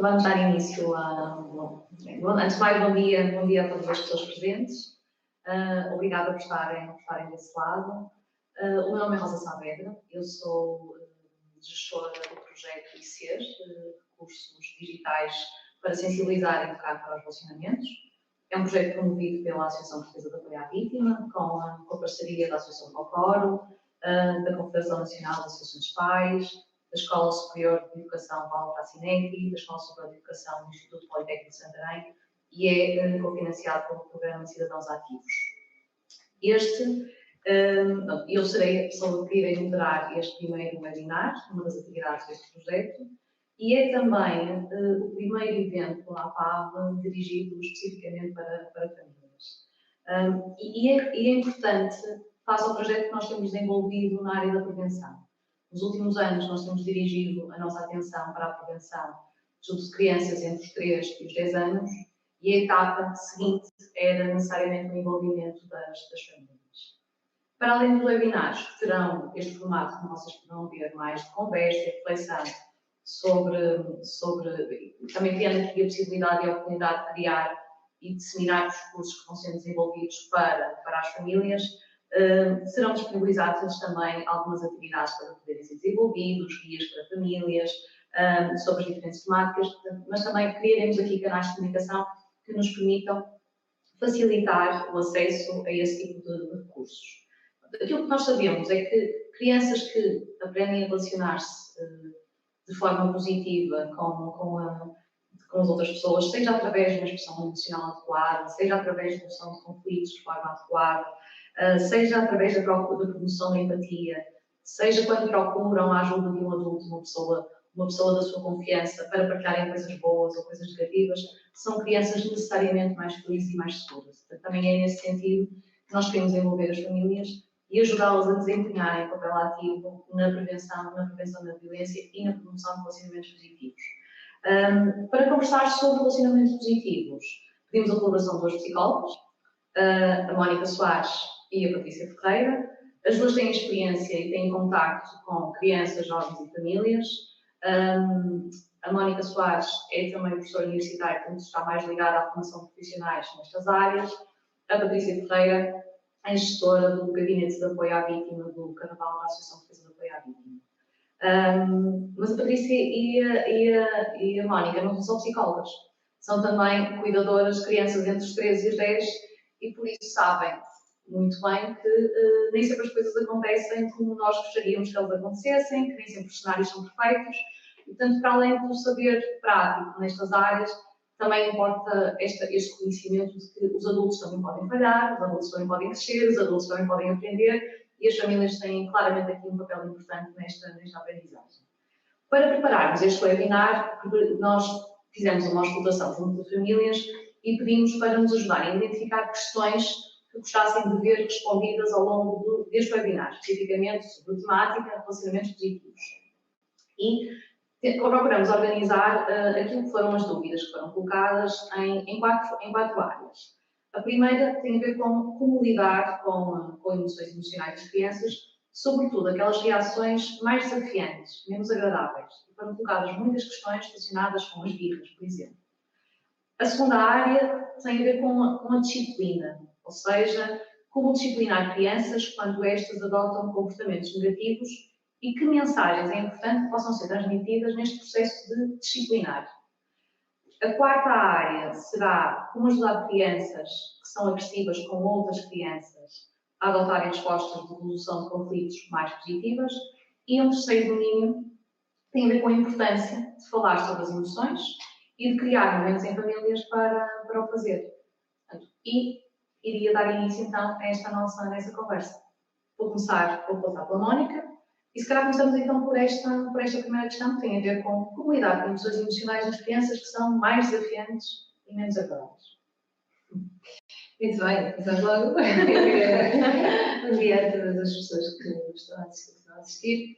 vamos dar início a... Bom, antes de mais, bom dia a todas as pessoas presentes. Obrigada por estarem desse lado. O meu nome é Rosa Saavedra, eu sou gestora do projeto ICER, Recursos Digitais para Sensibilizar e Educar para os Relacionamentos. É um projeto promovido pela Associação Portuguesa de Apoio à Vítima, com a parceria da Associação Cocoro, da Confederação Nacional das Associações de Pais, da Escola Superior de Educação Paulo Frassinetti, da Escola Superior de Educação do Instituto Politécnico de Santarém e é cofinanciado pelo Programa de Cidadãos Ativos. Eu serei a pessoa que irei moderar este primeiro webinar, uma das atividades deste projeto, e é também o primeiro evento à PAV dirigido especificamente para famílias. E é importante, face ao projeto que nós temos desenvolvido na área da prevenção. Nos últimos anos, nós temos dirigido a nossa atenção para a prevenção junto de crianças entre os 3 e os 10 anos, e a etapa seguinte era necessariamente o envolvimento das famílias. Para além dos webinars, que terão este formato que vocês poderão ver, mais de conversa e reflexão sobre também criando aqui a possibilidade e a oportunidade de criar e disseminar os recursos que vão sendo desenvolvidos para as famílias, serão disponibilizadas também algumas atividades para poderem ser desenvolvidos, guias para famílias, sobre as diferentes temáticas, mas também criaremos aqui canais de comunicação que nos permitam facilitar o acesso a esse tipo de recursos. Aquilo que nós sabemos é que crianças que aprendem a relacionar-se de forma positiva com as outras pessoas, seja através de uma expressão emocional adequada, seja através de resolução de conflitos de forma adequada, seja através da promoção da empatia, seja quando procuram a ajuda de um adulto, uma pessoa da sua confiança, para partilharem coisas boas ou coisas negativas, são crianças necessariamente mais felizes e mais seguras. Portanto, também é nesse sentido que nós queremos envolver as famílias e ajudá-las a desempenharem papel ativo na prevenção da violência e na promoção de relacionamentos positivos. Para conversar sobre relacionamentos positivos, pedimos a colaboração de 2 psicólogas, a Mónica Soares e a Patrícia Ferreira. As 2 têm experiência e têm contacto com crianças, jovens e famílias. A Mónica Soares é também professora universitária, portanto está mais ligada à formação de profissionais nestas áreas. A Patrícia Ferreira é gestora do Gabinete de Apoio à Vítima do Carnaval da Associação Portuguesa de Apoio à Vítima. Mas a Patrícia e a Mónica não são psicólogas, são também cuidadoras de crianças entre os 13 e os 10 e por isso sabem muito bem que nem sempre as coisas acontecem como nós gostaríamos que elas acontecessem, que nem sempre os cenários são perfeitos. E, portanto, para além do saber prático nestas áreas, também importa este conhecimento de que os adultos também podem falhar, os adultos também podem crescer, os adultos também podem aprender e as famílias têm claramente aqui um papel importante nesta aprendizagem. Para prepararmos este webinar, nós fizemos uma auscultação junto de famílias e pedimos para nos ajudarem a identificar questões que gostassem de ver respondidas ao longo deste webinar, especificamente sobre temática, relacionamentos positivos. E procuramos organizar aquilo que foram as dúvidas que foram colocadas em quatro áreas. A primeira tem a ver com como lidar com emoções emocionais das crianças, sobretudo aquelas reações mais desafiantes, menos agradáveis. E foram colocadas muitas questões relacionadas com as birras, por exemplo. A segunda área tem a ver com a disciplina, ou seja, como disciplinar crianças quando estas adotam comportamentos negativos e que mensagens é importante que possam ser transmitidas neste processo de disciplinar. A quarta área será como ajudar crianças que são agressivas com outras crianças a adotarem respostas de resolução de conflitos mais positivas. E um terceiro domínio tem a ver com a importância de falar sobre as emoções e de criar momentos em famílias para o fazer. E iria dar início então a esta nossa conversa. Vou passar pela Mónica. E se calhar começamos então por esta primeira questão, que tem a ver com como lidar com emoções emocionais nas crianças que são mais desafiantes e menos agradáveis. Muito bem, começamos logo. Bom dia a todas as pessoas que estão a assistir.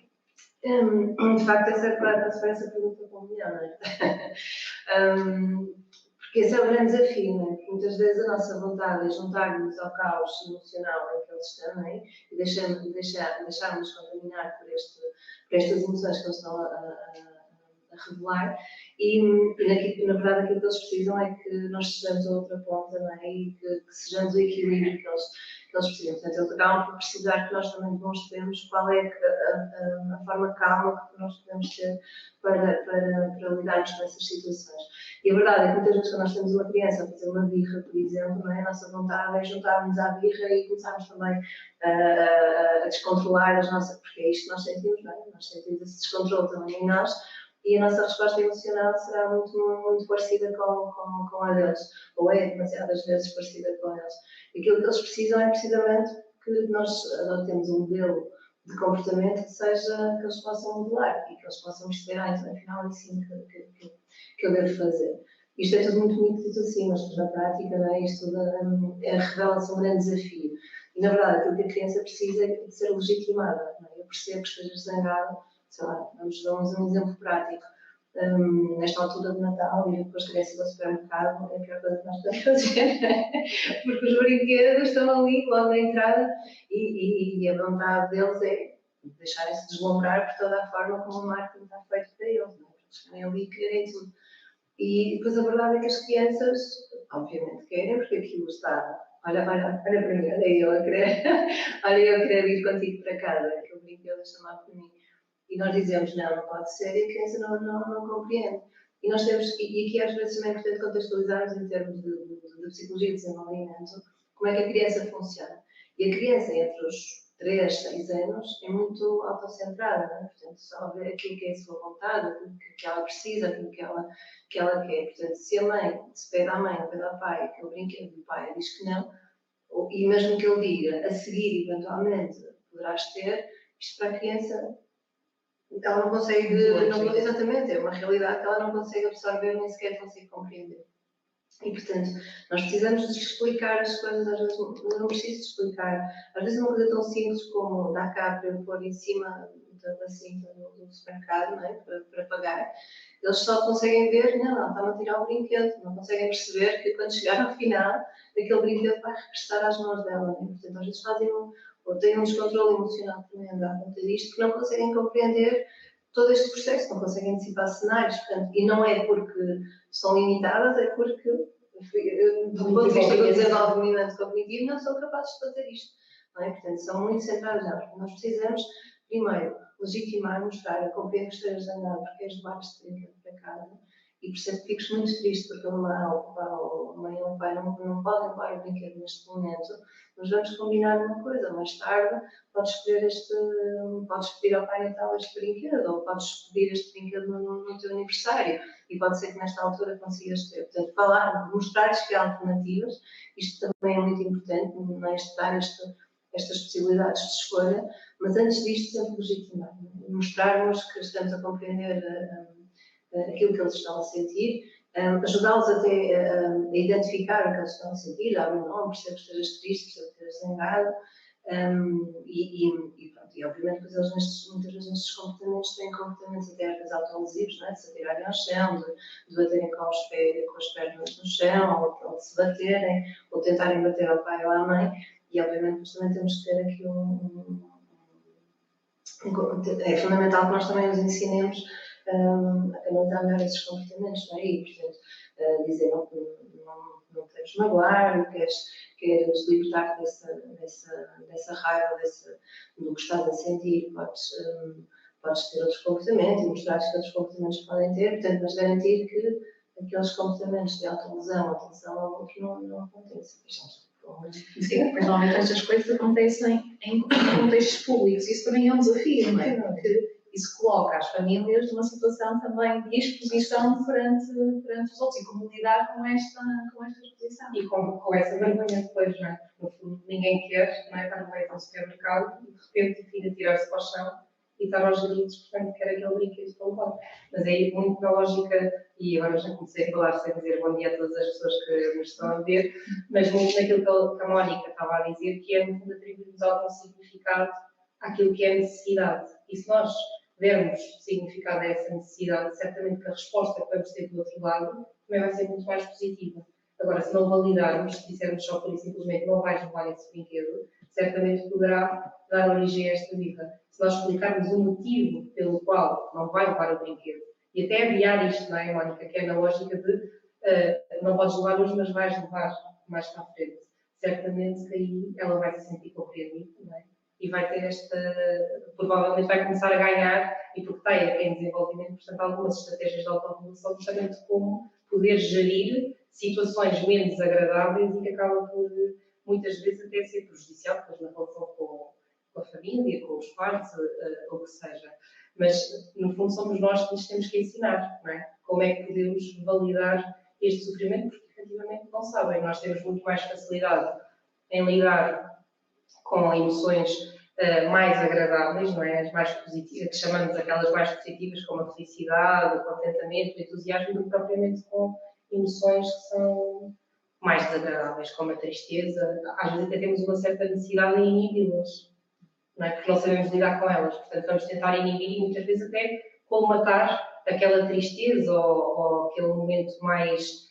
De facto, essa pergunta para o milhão, não é? Porque esse é o grande desafio, não é? Porque muitas vezes a nossa vontade é juntar-nos ao caos emocional em que eles estão, não é? E deixarmos contaminar por estas emoções que eles estão a revelar, e na verdade aquilo que eles precisam é que nós sejamos a outra ponta, não é? E que sejamos o equilíbrio que eles precisam. Portanto, eles acabam por precisar que nós também demonstremos qual é a forma calma que nós podemos ter para lidarmos com essas situações. E a verdade é que muitas vezes quando nós temos uma criança a fazer uma birra, por exemplo, não é? A nossa vontade é juntarmos à birra e começarmos também a descontrolar as nossas, porque é isto que nós sentimos, não é? Nós sentimos esse descontrole também em nós e a nossa resposta emocional será muito parecida com a deles, ou é demasiadas vezes parecida com eles. E aquilo que eles precisam é precisamente que nós adotemos um modelo de comportamento que eles possam modelar e que eles possam perceber, então afinal é assim que eu devo fazer. Isto é tudo muito bonito dito assim, mas na prática, não é? Isto revela-se um grande desafio. E, na verdade, aquilo que a criança precisa é de ser legitimada. Não é? Eu percebo que estejas zangado, sei lá, vamos dar um exemplo prático. Nesta altura de Natal, e depois de ir ao supermercado, é a pior coisa que nós podemos fazer, porque os brinquedos estão ali, logo na entrada, e a vontade deles é deixarem-se deslumbrar por toda a forma como o marketing está feito para eles. Não é? Eles querem ali querem tudo. E depois a verdade é que as crianças, obviamente, querem, porque aquilo está. Olha para mim, olha eu a querer ir contigo para casa, aquele brinquedo a chamar por mim. E nós dizemos, não pode ser, e a criança não compreende. E nós temos, e aqui às vezes também é importante contextualizarmos em termos de psicologia de desenvolvimento, como é que a criança funciona. E a criança, entre os 3, 6 anos, é muito autocentrada, não é? Portanto, só vê aquilo que é a sua vontade, aquilo que ela precisa, aquilo que ela quer. Portanto, se pede à mãe ou pede ao pai aquele brinquedo e o pai diz que não, e mesmo que ele diga, a seguir, eventualmente, poderás ter, isto para a criança ela não consegue, exatamente, é uma realidade que ela não consegue absorver, nem sequer consegue compreender. E, portanto, nós precisamos de explicar as coisas, às vezes não preciso explicar. Às vezes uma coisa tão simples como dar cá para eu pôr em cima da cinta do supermercado, não é? para pagar, eles só conseguem ver, não, está-me a tirar o brinquedo, não conseguem perceber que quando chegar ao final, aquele brinquedo vai regressar às mãos dela. Não é? Portanto, às vezes ou têm um descontrole emocional tremendo à conta disto, que não conseguem compreender todo este processo, não conseguem antecipar cenários, portanto, e não é porque são limitadas, é porque, do ponto de vista do desenvolvimento cognitivo, não são capazes de fazer isto. Não é? Portanto, são muito centrados nelas. Nós precisamos, primeiro, legitimar, mostrar, compreender que estejas zangado porque és levar-te brinquedo para casa, e percebo que fiques muito triste porque a mãe ou o pai não podem levar o brinquedo neste momento, mas vamos combinar uma coisa, mais tarde podes pedir ao Pai Natal este brinquedo, ou podes pedir este brinquedo no teu aniversário, e pode ser que nesta altura consigas ter. Portanto, mostrar-lhes que há alternativas, isto também é muito importante, não é estudar estas possibilidades de escolha, mas antes disto sempre legitimar, mostrarmos que estamos a compreender aquilo que eles estão a sentir, ajudá-los até a identificar o que eles estão a sentir, dar um nome, percebo que estejas triste, percebo que estejas zangado, e obviamente depois eles muitas vezes nestes comportamentos têm comportamentos até às vezes autolesivos, não é? De se atirarem ao chão, de baterem com as pernas no chão, ou de se baterem, ou tentarem bater ao pai ou à mãe, e obviamente depois também temos que ter aqui é fundamental que nós também os ensinemos a canalizar melhor esses comportamentos, não é? E, portanto, dizer não queres magoar, queres libertar-te dessa raiva, do que estás a sentir, podes ter outros comportamentos e mostrar que outros comportamentos podem ter, portanto, mas garantir que aqueles comportamentos de autolesão, atenção ao outro não acontecem. Sim, porque normalmente estas coisas acontecem em contextos públicos. Isso também é um desafio, não é? Porque isso coloca as famílias numa situação também de exposição perante os outros e como lidar com esta exposição. E com essa vergonha depois, não é? No fundo, ninguém quer, não é? Estar no meio de um supermercado e de repente a filha tirar-se para o chão e estar aos gritos, portanto, quer aquele brinquedo para levar. Mas é muito na lógica, e agora já comecei a falar sem dizer bom dia a todas as pessoas que nos estão a ver, mas muito naquilo que a Mónica estava a dizer, que é, no fundo, atribuirmos algum significado àquilo que é a necessidade. E se nós dermos significado a essa necessidade, certamente que a resposta que vamos ter do outro lado também vai ser muito mais positiva. Agora, se não validarmos, se dissermos só por e simplesmente não vais levar esse brinquedo, certamente poderá dar origem a esta birra. Se nós explicarmos o motivo pelo qual não vai levar o brinquedo E até aviar isto, não é, Mónica? Que é na lógica de não podes levar hoje, mas vais levar mais para a frente. Certamente que aí ela vai se sentir compreendida, não é? E vai ter provavelmente vai começar a ganhar, e porque está em desenvolvimento, portanto, algumas estratégias de autorregulação, justamente como poder gerir situações menos desagradáveis e que acaba por, muitas vezes, até ser prejudicial, depois na relação com a família, com os pais, ou o que seja. Mas, no fundo, somos nós que lhes temos que ensinar, não é? Como é que podemos validar este sofrimento, porque efetivamente não sabem. Nós temos muito mais facilidade em lidar com emoções mais agradáveis, não é? As mais positivas, que chamamos aquelas mais positivas, como a felicidade, o contentamento, o entusiasmo, do que propriamente com emoções que são mais desagradáveis, como a tristeza. Às vezes até temos uma certa necessidade em inibi-las, não é? Porque não sabemos lidar com elas. Portanto, vamos tentar inibir e muitas vezes até colmatar aquela tristeza ou aquele momento mais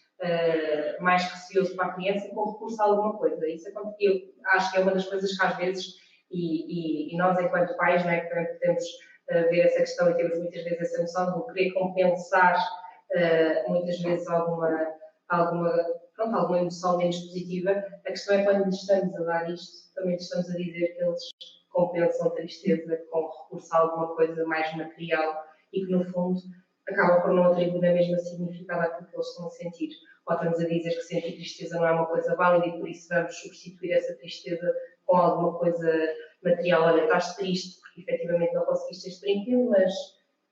receoso para a criança com recurso a alguma coisa. Isso eu acho que é uma das coisas que às vezes, e nós enquanto pais, não é, que também podemos ver essa questão e temos muitas vezes essa noção de querer compensar muitas vezes alguma emoção menos positiva. A questão é quando lhes estamos a dar isto, também lhes estamos a dizer que eles compensam a tristeza com recurso a alguma coisa mais material e que, no fundo, acaba por não atribuir a mesma significado àquilo que eles estão a sentir. Ou estamos a dizer que sentir tristeza não é uma coisa válida e por isso vamos substituir essa tristeza com alguma coisa material. Olha, estás triste porque efetivamente não conseguiste este brinquedo, mas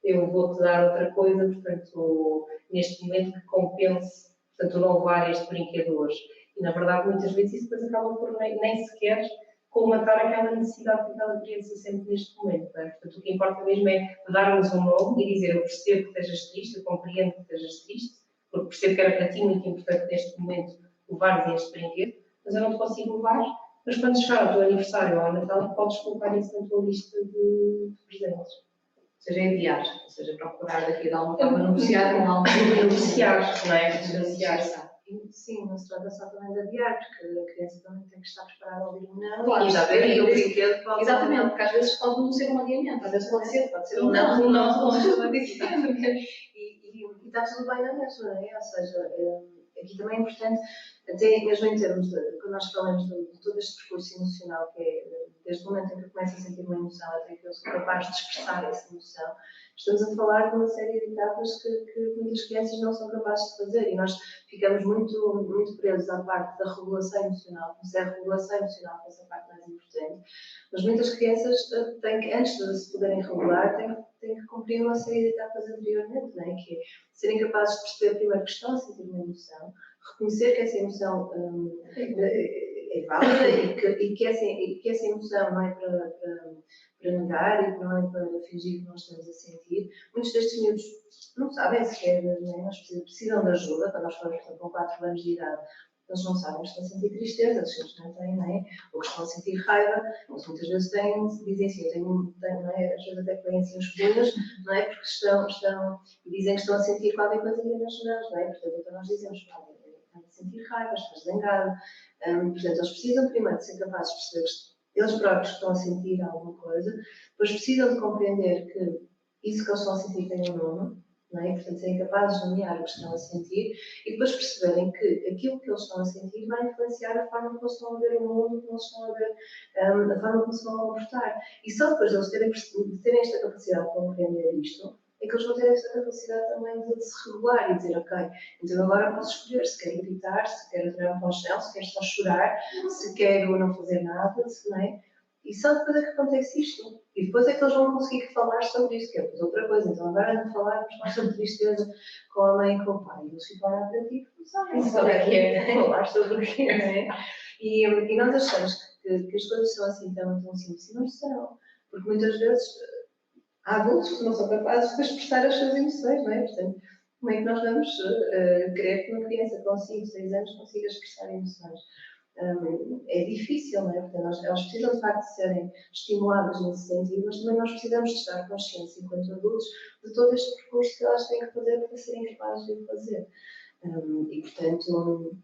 eu vou-te dar outra coisa, portanto, neste momento que compense, portanto, não levar este brinquedo hoje. E, na verdade, muitas vezes isso depois acaba por nem sequer colmatar aquela necessidade que aquela criança sente neste momento. Não é? Portanto, o que importa mesmo é darmos um nome e dizer: eu percebo que estejas triste, eu compreendo que estejas triste, porque percebo que era para ti muito importante neste momento levares este brinquedo, mas eu não te consigo levar. Mas quando chegar ao teu aniversário ou ao Natal, podes colocar isso na tua lista de presentes. Ou seja, enviar, ou seja, procurar aqui de alguma forma negociar com alguém. Negociar, não é? Negociar. Sim, não se trata só também de adiar, porque a criança também tem que estar preparada a ouvir um não. Claro, e o brinquedo pode... Exatamente, porque às vezes pode não ser um adiamento, às vezes pode ser um não. Exatamente. E está tudo bem na mesma, não é? Ou seja, aqui também é importante, até mesmo em termos de, quando nós falamos de todo este percurso emocional, que é desde o momento em que eu começo a sentir uma emoção até que eu sou capaz de expressar essa emoção, estamos a falar de uma série de etapas que muitas crianças não são capazes de fazer e nós ficamos muito presos à parte da regulação emocional, mas é a regulação emocional que é essa parte mais importante. Mas muitas crianças têm que, antes de se poderem regular, têm que cumprir uma série de etapas anteriormente, não é? Que é serem capazes de perceber primeiro que estão a sentir uma emoção, reconhecer que essa emoção é válida e que essa emoção não é para negar e não é para fingir que não estamos a sentir. Muitos destes miúdos não sabem sequer, nós precisam de ajuda, quando nós falamos, por exemplo, com 4 anos de idade, eles não sabem que estão a sentir tristeza, eles simplesmente têm, não é? Ou que estão a sentir raiva, eles muitas vezes dizem assim, eu tenho, não é? Às vezes até põem assim os punhos, não é? Porque estão e dizem que estão a sentir qualquer coisa nas mãos, não é? Portanto, então nós dizemos, olha, estão a sentir raiva, estás zangado. Portanto, eles precisam primeiro de ser capazes de perceber que eles próprios estão a sentir alguma coisa, depois precisam de compreender que isso que eles estão a sentir tem um nome, não é? Portanto, serem capazes de nomear o que estão a sentir e depois perceberem que aquilo que eles estão a sentir vai influenciar a forma como eles estão a ver o mundo, como eles estão a ver a forma como se vão comportar. E só depois de eles terem esta capacidade de compreender isto, é que eles vão ter esta capacidade também de se regular e dizer, ok, então agora posso escolher se quero gritar, se quero atirar-me para o chão, se quero só chorar, se quero não fazer nada, se não é? E só depois é que acontece isto. E depois é que eles vão conseguir falar sobre isto, que é outra coisa. Então agora não falarmos mais sobre tristeza com a mãe e com o pai. E eles ficam a ti, não sabem sobre o que é. Falar sobre o que é. E nós achamos que as coisas são assim tão simples. E não são. Porque muitas vezes há adultos que não são capazes de expressar as suas emoções, não é? Portanto, como é que nós vamos querer que uma criança com 5, 6 anos consiga expressar emoções? É difícil, não é? Portanto, elas precisam de facto de serem estimuladas nesse sentido, mas também nós precisamos de estar conscientes, enquanto adultos, de todo este percurso que elas têm que fazer para serem capazes de o fazer. E, portanto,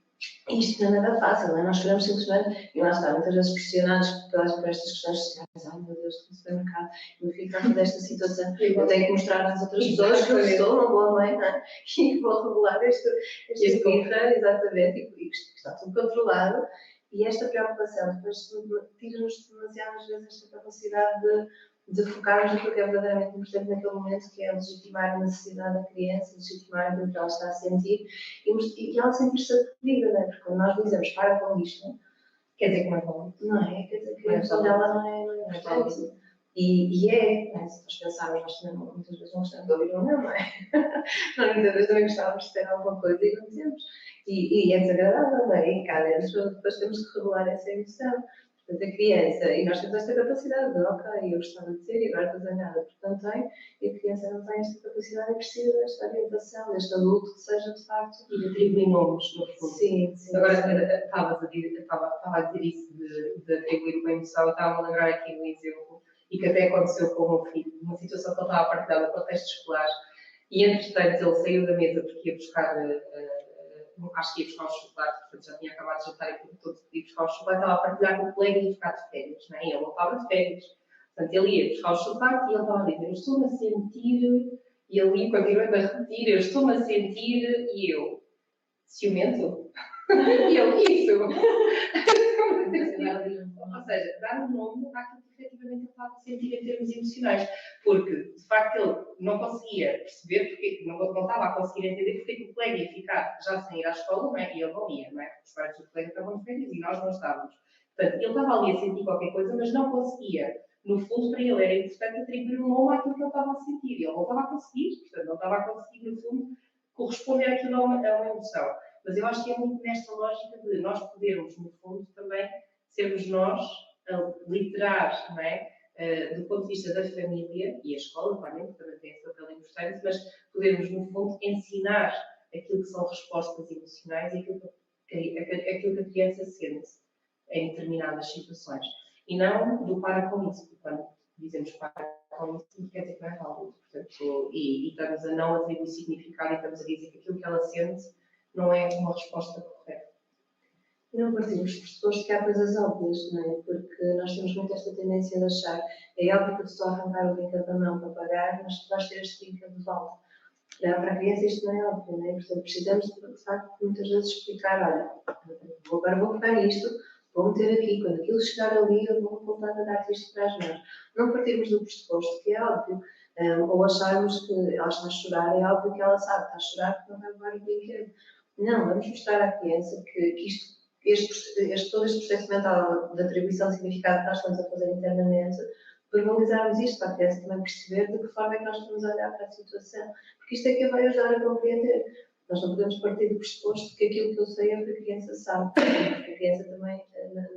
Isto não é nada fácil, não é? Nós queremos simplesmente, e lá está, muitas vezes pressionados por estas questões sociais. Ai meu Deus, estou no supermercado, o meu filho está a fazer esta situação, eu tenho que mostrar às outras pessoas que eu sou uma boa mãe, não é? E que vou regular esta birra, exatamente, e que está tudo controlado. E esta preocupação depois tira-nos demasiadas vezes esta capacidade de focarmos naquilo que é verdadeiramente importante naquele momento, que é legitimar a necessidade da criança, legitimar aquilo que ela está a sentir e ela sentir-se acolhida, não é? Porque quando nós dizemos para com isto, Quer dizer que não é bom. não é? Quer dizer que a emoção dela não é importante. E é, não é? Se nós pensarmos, nós também muitas vezes não gostamos de ouvir um não, não é? Nós muitas vezes também gostávamos de ter alguma coisa e não dizemos. E é desagradável, não é? E cá dentro depois temos que regular essa emoção. Portanto, a criança, e nós temos esta capacidade de, ok, eu gostava de dizer e agora estou zangada, portanto tem, e a criança não tem esta capacidade e precisa desta orientação, deste adulto que seja de facto. E de atribuir nomes, no fundo. Sim, sim. Agora, estava a dizer isso de atribuir uma emoção, eu estava a lembrar aqui de um exemplo, e que até aconteceu com o meu filho, uma situação que ele estava a partilhar no contexto escolar, e entretanto ele saiu da mesa porque ia buscar, acho que ia buscar o chocolate, portanto já tinha acabado de jantar e perguntou se podia buscar o chocolate, estava a partilhar com o colega e ia ficar de férias, não é? E ele não estava de férias. Portanto, ele ia buscar o chocolate e ele estava a dizer, eu estou-me a sentir, e ele ia continuando a repetir, eu estou-me a sentir, e eu, ciumento? E ele, isso! Ou seja, dar um nome àquilo que efetivamente ele estava a sentir em termos emocionais. Porque, de facto, ele não conseguia perceber, porque não estava a conseguir entender porque que o colega ia ficar já sem ir à escola, não é? E ele não ia, não é? Os pais do colega estavam de férias e nós não estávamos. Portanto, ele estava ali a sentir qualquer coisa, mas não conseguia. No fundo, para ele era importante atribuir um nome àquilo que ele estava a sentir. E ele não estava a conseguir, portanto, não estava a conseguir, no fundo, corresponder àquilo a uma emoção. Mas eu acho que é muito nesta lógica de nós podermos, no fundo, também sermos nós a literar, não é? Do ponto de vista da família e a escola, claramente, também tem esse papel importante, mas podermos, no fundo, ensinar aquilo que são respostas emocionais e aquilo que a criança sente em determinadas situações. E não do para com isso, porque quando dizemos para com isso, quer dizer que não é válido. Portanto, e estamos a não atribuir significado e estamos a dizer que aquilo que ela sente não é uma resposta correta. E não partimos pressupostos que há coisas óbvias, não é? Porque nós temos muito esta tendência de achar é óbvio que eu estou a arrancar o brinquedo da mão para pagar, mas tu vais ter este brinquedo de volta. Para a criança isto não é óbvio, não é? Portanto, precisamos de facto muitas vezes explicar, olha, agora vou pegar isto, vou meter aqui, quando aquilo chegar ali eu vou voltar a dar-te isto para as mãos. Não partirmos do pressuposto que é óbvio, ou acharmos que ela está a chorar, é óbvio que ela sabe que está a chorar porque não vai levar o brinquedo. Não, vamos mostrar à criança que todo este processo mental de atribuição de significado que nós estamos a fazer internamente, verbalizarmos isto para a criança também perceber de que forma é que nós estamos a olhar para a situação, porque isto é que a vai ajudar a compreender. Nós não podemos partir do pressuposto que aquilo que eu sei é o que a criança sabe, porque a criança também,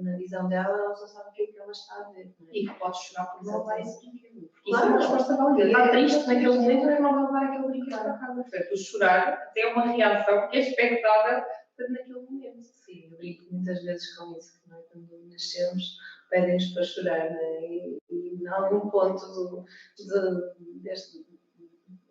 na visão dela, ela só sabe aquilo que ela está a ver. Não é? E que pode chorar por não levar esse brinquedo. Claro, isso é uma resposta válida. Está triste naquele momento que não vai levar aquele brinquedo para casa. Portanto, o chorar é uma reação que é expectada naquele momento. Sim, eu brinco muitas vezes com isso, que nós, quando nascemos, pedem-nos para chorar, né? E em algum ponto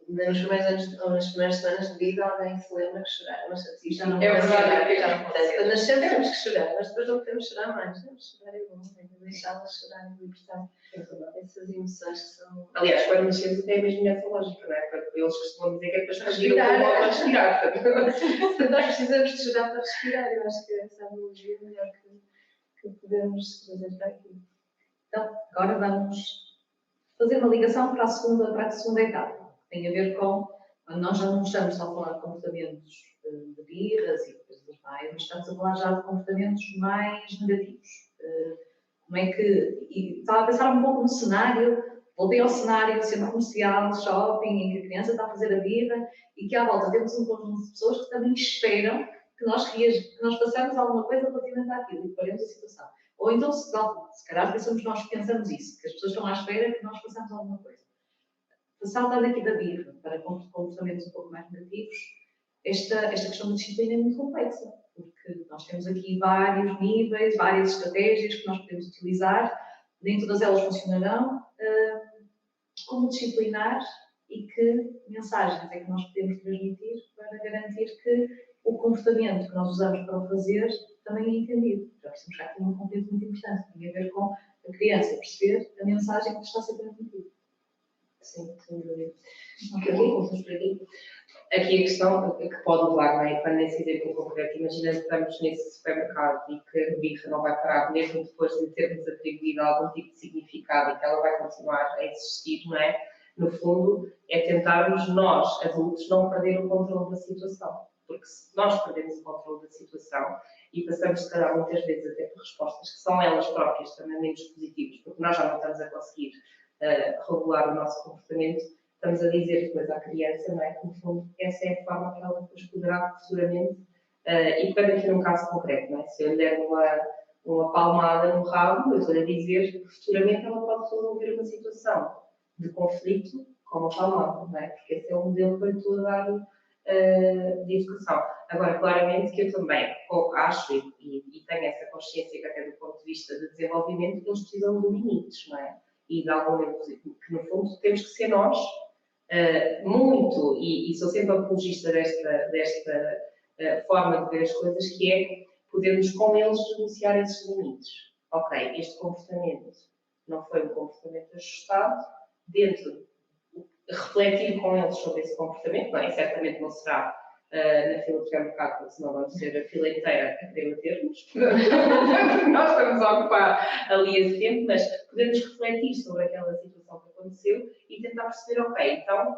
nas primeiras semanas de vida, alguém se lembra que chorar, mas assim, já não é verdade, já não acontece. Quando nascemos temos que chorar, mas depois não podemos chorar mais. Chorar é bom, deixá-las chorar e libertar essas emoções que são. Aliás, quando nascemos até é mesmo nessa lógica, não é? Eles costumam dizer que é para respirar. Nós precisamos de chorar para respirar, eu acho que essa é a analogia melhor que podemos trazer para aqui. Então, agora vamos fazer uma ligação para a segunda etapa. Tem a ver com, quando nós já não estamos só a falar de comportamentos de birras e coisas mais, mas estamos a falar já de comportamentos mais negativos. Como é que... E estava a pensar um pouco no cenário, voltei ao cenário do centro comercial, do shopping, em que a criança está a fazer a birra e que à volta temos um conjunto de pessoas que também esperam que nós façamos alguma coisa relativamente àquilo e paremos a situação. Ou então, se calhar nós pensamos isso, que as pessoas estão à espera que nós façamos alguma coisa. Saltando aqui da birra para comportamentos um pouco mais negativos, esta questão da disciplina é muito complexa, porque nós temos aqui vários níveis, várias estratégias que nós podemos utilizar, nem todas elas funcionarão. Como disciplinar e que mensagens é que nós podemos transmitir para garantir que o comportamento que nós usamos para o fazer também é entendido. Já percebemos que há aqui uma componente muito importante, que tem a ver com a criança perceber a mensagem que está a ser transmitida. Sim, sem dúvida. Aqui a questão que pode levar, não é? Quando nesse exemplo concreto, imagina que estamos nesse supermercado e que a birra não vai parar, mesmo depois de termos atribuído algum tipo de significado e que ela vai continuar a existir, não é? No fundo, é tentarmos nós, adultos, não perder o controle da situação. Porque se nós perdemos o controle da situação e passamos, se calhar, muitas vezes até por respostas que são elas próprias também menos positivas, porque nós já não estamos a conseguir regular o nosso comportamento, estamos a dizer depois à criança, não é? Que no fundo essa é a forma que ela depois poderá futuramente, e pegando aqui num caso concreto, não é? Se eu lhe der uma palmada no rabo, eu estou-lhe a dizer que futuramente ela pode resolver uma situação de conflito com uma palmada, não é? Porque esse é o modelo que eu lhe estou a dar de educação. Agora, claramente que eu também acho e tenho essa consciência que até do ponto de vista de desenvolvimento, eles precisam de limites, não é? E de algum que no fundo temos que ser nós muito, e sou sempre apologista desta forma de ver as coisas, que é podermos com eles negociar esses limites. Ok, este comportamento não foi um comportamento ajustado, dentro refletir com eles sobre esse comportamento, não é? Certamente não será na fila de supermercado, porque senão vamos ter a fila inteira a querer bater-nos. Nós estamos a ocupar ali esse tempo, mas podemos refletir sobre aquela situação que aconteceu e tentar perceber, ok, então,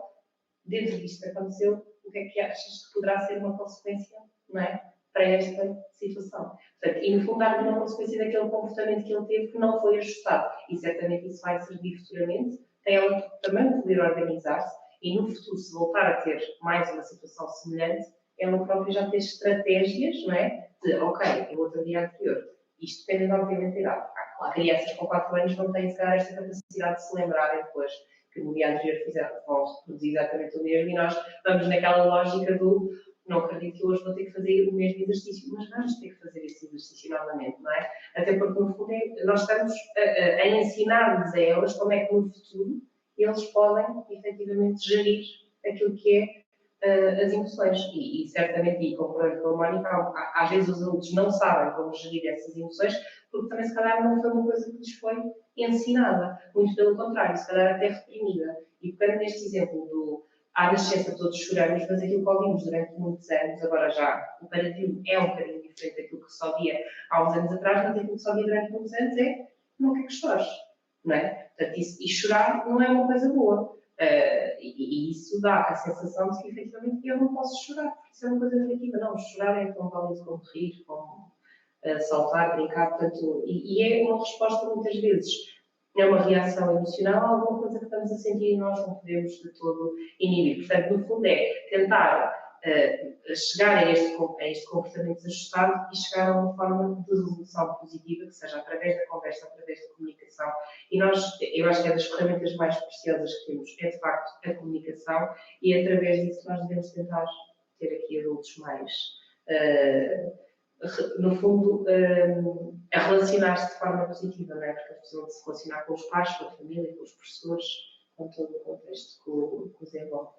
dentro disto que aconteceu, o que é que achas que poderá ser uma consequência, não é? Para esta situação. Portanto, e no fundo, dar uma consequência daquele comportamento que ele teve que não foi ajustado. E certamente isso vai servir futuramente para ela também poder organizar-se e no futuro, se voltar a ter mais uma situação semelhante, ela própria já ter estratégias, não é? De, ok, eu outro dia anterior. Isto depende, obviamente, da idade. Claro, crianças com 4 anos não têm, se calhar, esta capacidade de se lembrarem depois que no dia anterior fizeram, vão reproduzir exatamente o mesmo e nós vamos naquela lógica do não acredito que hoje vou ter que fazer o mesmo exercício, mas vamos ter que fazer esse exercício novamente, não é? Até porque, no fundo, nós estamos a ensinar-lhes a elas como é que no futuro eles podem, efetivamente, gerir aquilo que é as emoções. E certamente, e concordando com a Mónica, às vezes os adultos não sabem como gerir essas emoções, porque também, se calhar, não foi uma coisa que lhes foi ensinada. Muito pelo contrário, se calhar até reprimida. E pegando neste exemplo do à adolescência todos choramos, mas aquilo que ouvimos durante muitos anos, agora já o paradigma é um bocadinho diferente daquilo que só via há uns anos atrás, mas aquilo que só via durante muitos anos é não quer que chores, não é? Portanto, e chorar não é uma coisa boa. E isso dá a sensação de que, efetivamente, eu não posso chorar, porque isso é uma coisa negativa. Não, chorar é tão válido como rir, como saltar, brincar, portanto, e é uma resposta muitas vezes. É uma reação emocional a alguma coisa que estamos a sentir e nós não podemos de todo inibir. Portanto, no fundo é tentar chegar a este comportamento ajustado e chegar a uma forma de resolução positiva, que seja através da conversa, através da comunicação. E eu acho que é das ferramentas mais preciosas que temos, é de facto a comunicação, e através disso nós devemos tentar ter aqui adultos mais no fundo, a relacionar-se de forma positiva, não é? Porque a pessoa se relacionar com os pais, com a família, com os professores, com todo o contexto que os envolve.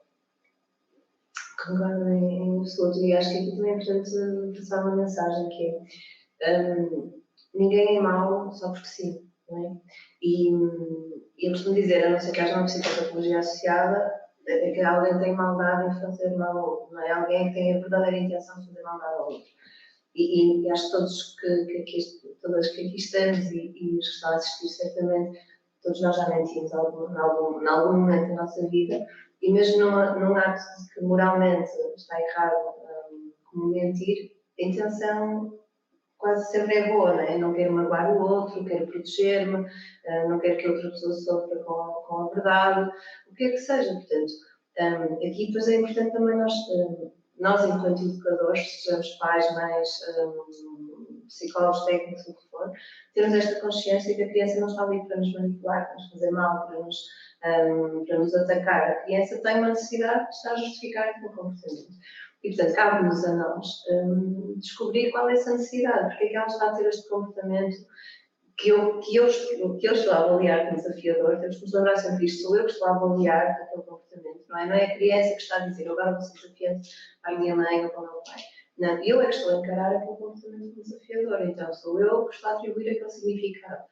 Concordo em absoluto, e acho que aqui também é importante passar uma mensagem que é ninguém é mau só porque sim, não é? E eu costumo dizer, a não ser que haja uma psicopatologia associada, é que alguém tem maldade em fazer mal ao outro, não é? Alguém que tem a verdadeira intenção de fazer maldade ao outro. E acho que todos todas que aqui estamos e os que estão a assistir, certamente, todos nós já mentimos em algum momento da nossa vida, e mesmo num ato de que moralmente está errado, como mentir, a intenção quase sempre é boa, não é? Não quero magoar o outro, quero proteger-me, não quero que a outra pessoa sofra com a verdade, o que é que seja. Portanto, aqui depois é importante também nós enquanto educadores, sejamos pais, mães, psicólogos, técnicos, o que for, termos esta consciência que a criança não está ali para nos manipular, para nos fazer mal, para nos atacar. A criança tem uma necessidade que está a justificar aquele comportamento. E, portanto, cabe-nos a nós descobrir qual é essa necessidade, porque é que ela está a ter este comportamento que eu estou a avaliar como desafiador. Temos que nos lembrar sempre isto, sou eu que estou a avaliar aquele comportamento, não é? Não é a criança que está a dizer, agora vou ser desafiante para a minha mãe ou para o meu pai. Não, eu é que estou a encarar aquele comportamento desafiador, então sou eu que estou a atribuir aquele significado.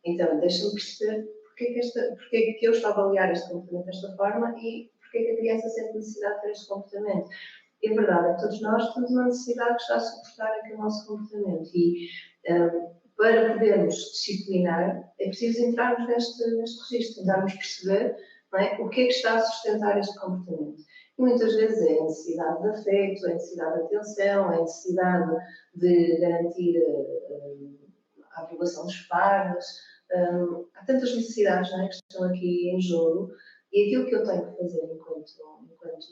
Então, deixa-me perceber porque é que eu estou a avaliar este comportamento desta forma e porque é que a criança sente necessidade de ter este comportamento. E a verdade é que todos nós temos uma necessidade que está a suportar aquele nosso comportamento e para podermos disciplinar é preciso entrarmos neste registro, tentarmos perceber, não é, o que é que está a sustentar este comportamento. E muitas vezes é a necessidade de afeto, é a necessidade de atenção, é a necessidade de garantir a aprovação dos pares. Há tantas necessidades, não é, que estão aqui em jogo e aquilo que eu tenho que fazer enquanto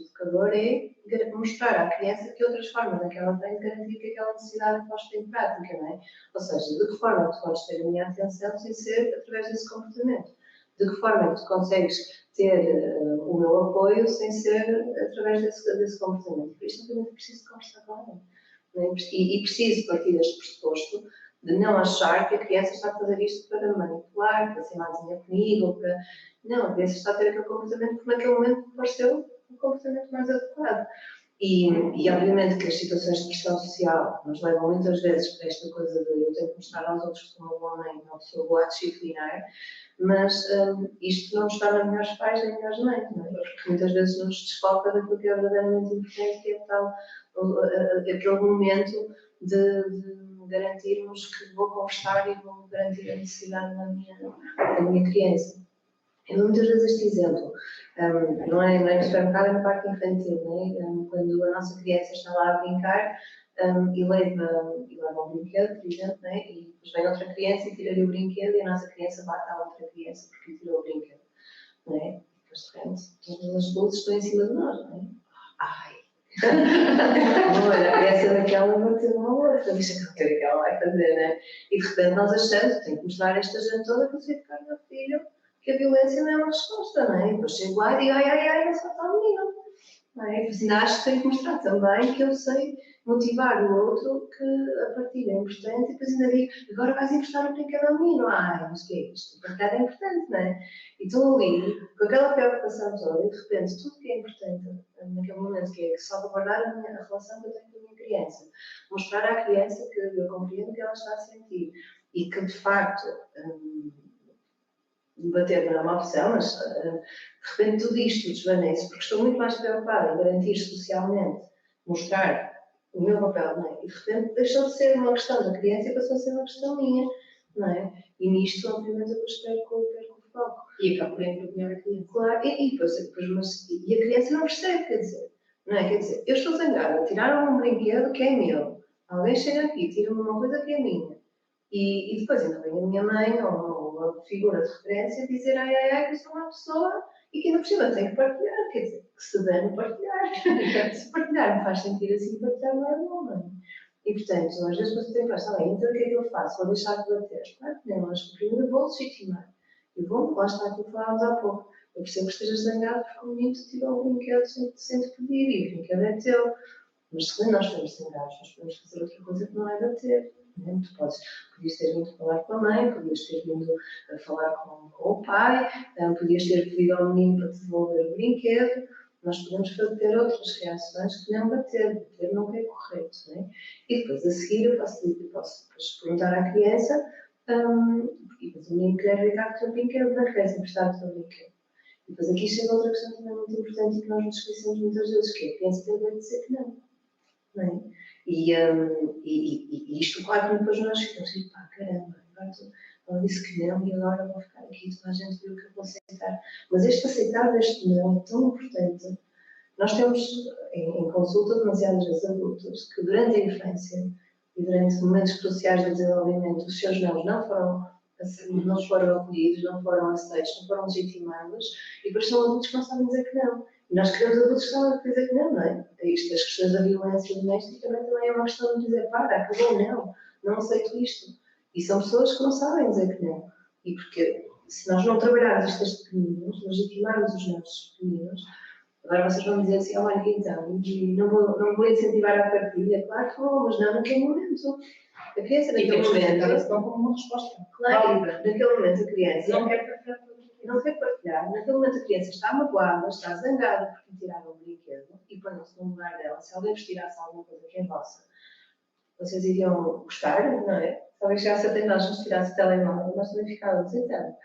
educador é mostrar à criança que outras formas é que ela tem de garantir que aquela necessidade é posta em prática, não é? Ou seja, de que forma tu podes ter a minha atenção sem ser através desse comportamento? De que forma tu consegues ter o meu apoio sem ser através desse comportamento? Por isso, eu preciso conversar com ela. Não é? E preciso partir deste pressuposto de não achar que a criança está a fazer isto para manipular, para ser mázinha comigo, ou para... Não, a criança está a ter aquele comportamento porque naquele momento pareceu um comportamento mais adequado. E obviamente que as situações de pressão social nos levam muitas vezes para esta coisa de eu tenho que mostrar aos outros que sou uma boa mãe, uma pessoa boa a disciplinar, mas isto não nos torna melhores pais nem melhores mães, não é? Porque muitas vezes nos desfoca daquilo que é verdadeiramente importante, que é tal, aquele momento de garantirmos que vou conversar e vou garantir a necessidade da minha criança. Eu dou muitas vezes este exemplo, não é no supermercado, é na parte infantil, não é? Quando a nossa criança está lá a brincar e leva um brinquedo, por exemplo, não é? E depois vem outra criança e tira-lhe o brinquedo e a nossa criança bate à outra criança porque lhe tirou o brinquedo, não é? E depois de repente todas as luzes estão em cima de nós, não é? Ai! Olha, essa daquela bateu uma outra, deixa que que ela vai fazer, né? E de repente nós achamos que tem que mostrar esta gente toda que eu sei educar o meu filho, que a violência não é uma resposta, não é? E depois chego lá e digo, ai, vai soltar o menino. Não é? Assim, acho que tenho que mostrar também que eu sei motivar o outro que a partida é importante e depois ainda digo, agora vais emprestar um brinquedo ao menino. Ai, mas que é isto? A partida é importante, não é? E estou ali com aquela preocupação toda e de repente tudo que é importante naquele momento, que é salvaguardar a relação que eu tenho com a minha criança, mostrar à criança que eu compreendo o que ela está a sentir e que de facto bater não é uma opção, mas de repente tudo isto desvanece, porque estou muito mais preocupada em garantir socialmente, mostrar o meu papel, não é? E de repente deixou de ser uma questão da criança e passou a ser uma questão minha, não é? E nisto, obviamente, eu depois perco o foco. E acaba por envergonhar a criança. Claro, e a criança não percebe, quer dizer, não é? Quer dizer, eu estou zangada, tiraram um brinquedo que é meu, alguém chega aqui, tira-me uma coisa que é minha, e depois ainda vem a minha mãe ou uma figura de referência dizer ai, que eu sou uma pessoa e que ainda por cima tenho que partilhar, quer dizer, que se dane partilhar. Se partilhar me faz sentir assim, partilhar não é bom, não é? E portanto, às vezes você tem que pensar, então o que é que eu faço? Vou deixar de bater? Claro que não, mas primeiro vou legitimar. E bom, lá está aquilo que falávamos há pouco. Eu percebo que estejas zangado porque o menino te tirou o brinquedo sem te pedir e o brinquedo é teu. Mas se nós estamos zangados, nós podemos fazer outra coisa que não é bater. Né? Podias ter vindo falar com a mãe, podias ter vindo a falar com o pai, podias ter pedido ao menino para te devolver o brinquedo. Nós podemos ter outras reações que não bater. Bater não é correto. Né? E depois a seguir eu posso perguntar à criança e depois o menino quer brincar com o teu brinquedo, não queres emprestar o teu brinquedo. E depois aqui chega outra questão também muito importante e que nós nos esquecemos muitas vezes, que é a criança tem o direito de dizer que não. Não é? E isto, claro, que depois nós ficamos assim, pá, caramba, ela disse que não e agora vou ficar aqui, toda a gente viu que eu vou aceitar. Mas este aceitar deste não é tão importante. Nós temos em consulta demasiadas vezes adultos que durante a infância e durante momentos cruciais do desenvolvimento os seus não foram acolhidos, não foram aceitos, não foram legitimados e depois são adultos que não sabem dizer que não. E nós queremos adultos que sabem dizer que não é? Isto, as questões da violência doméstica também é uma questão de dizer, acabou, não aceito isto. E são pessoas que não sabem dizer que não. E porque se nós não trabalharmos estes pequeninos, legitimarmos os nossos pequeninos, agora vocês vão dizer assim, olha, então, não vou incentivar a partilha, claro que vou, mas não naquele momento. A criança naquele momento... como uma resposta. Claro, naquele momento a criança não quer partilhar. Naquele momento a criança está magoada, está zangada porque tiraram o brinquedo e ponham-se no lugar dela. Se alguém vos tirasse alguma coisa que é vossa, vocês iriam gostar, não é? Se alguém chegasse até nós, nos tirasse o telemóvel, nós também ficávamos, então.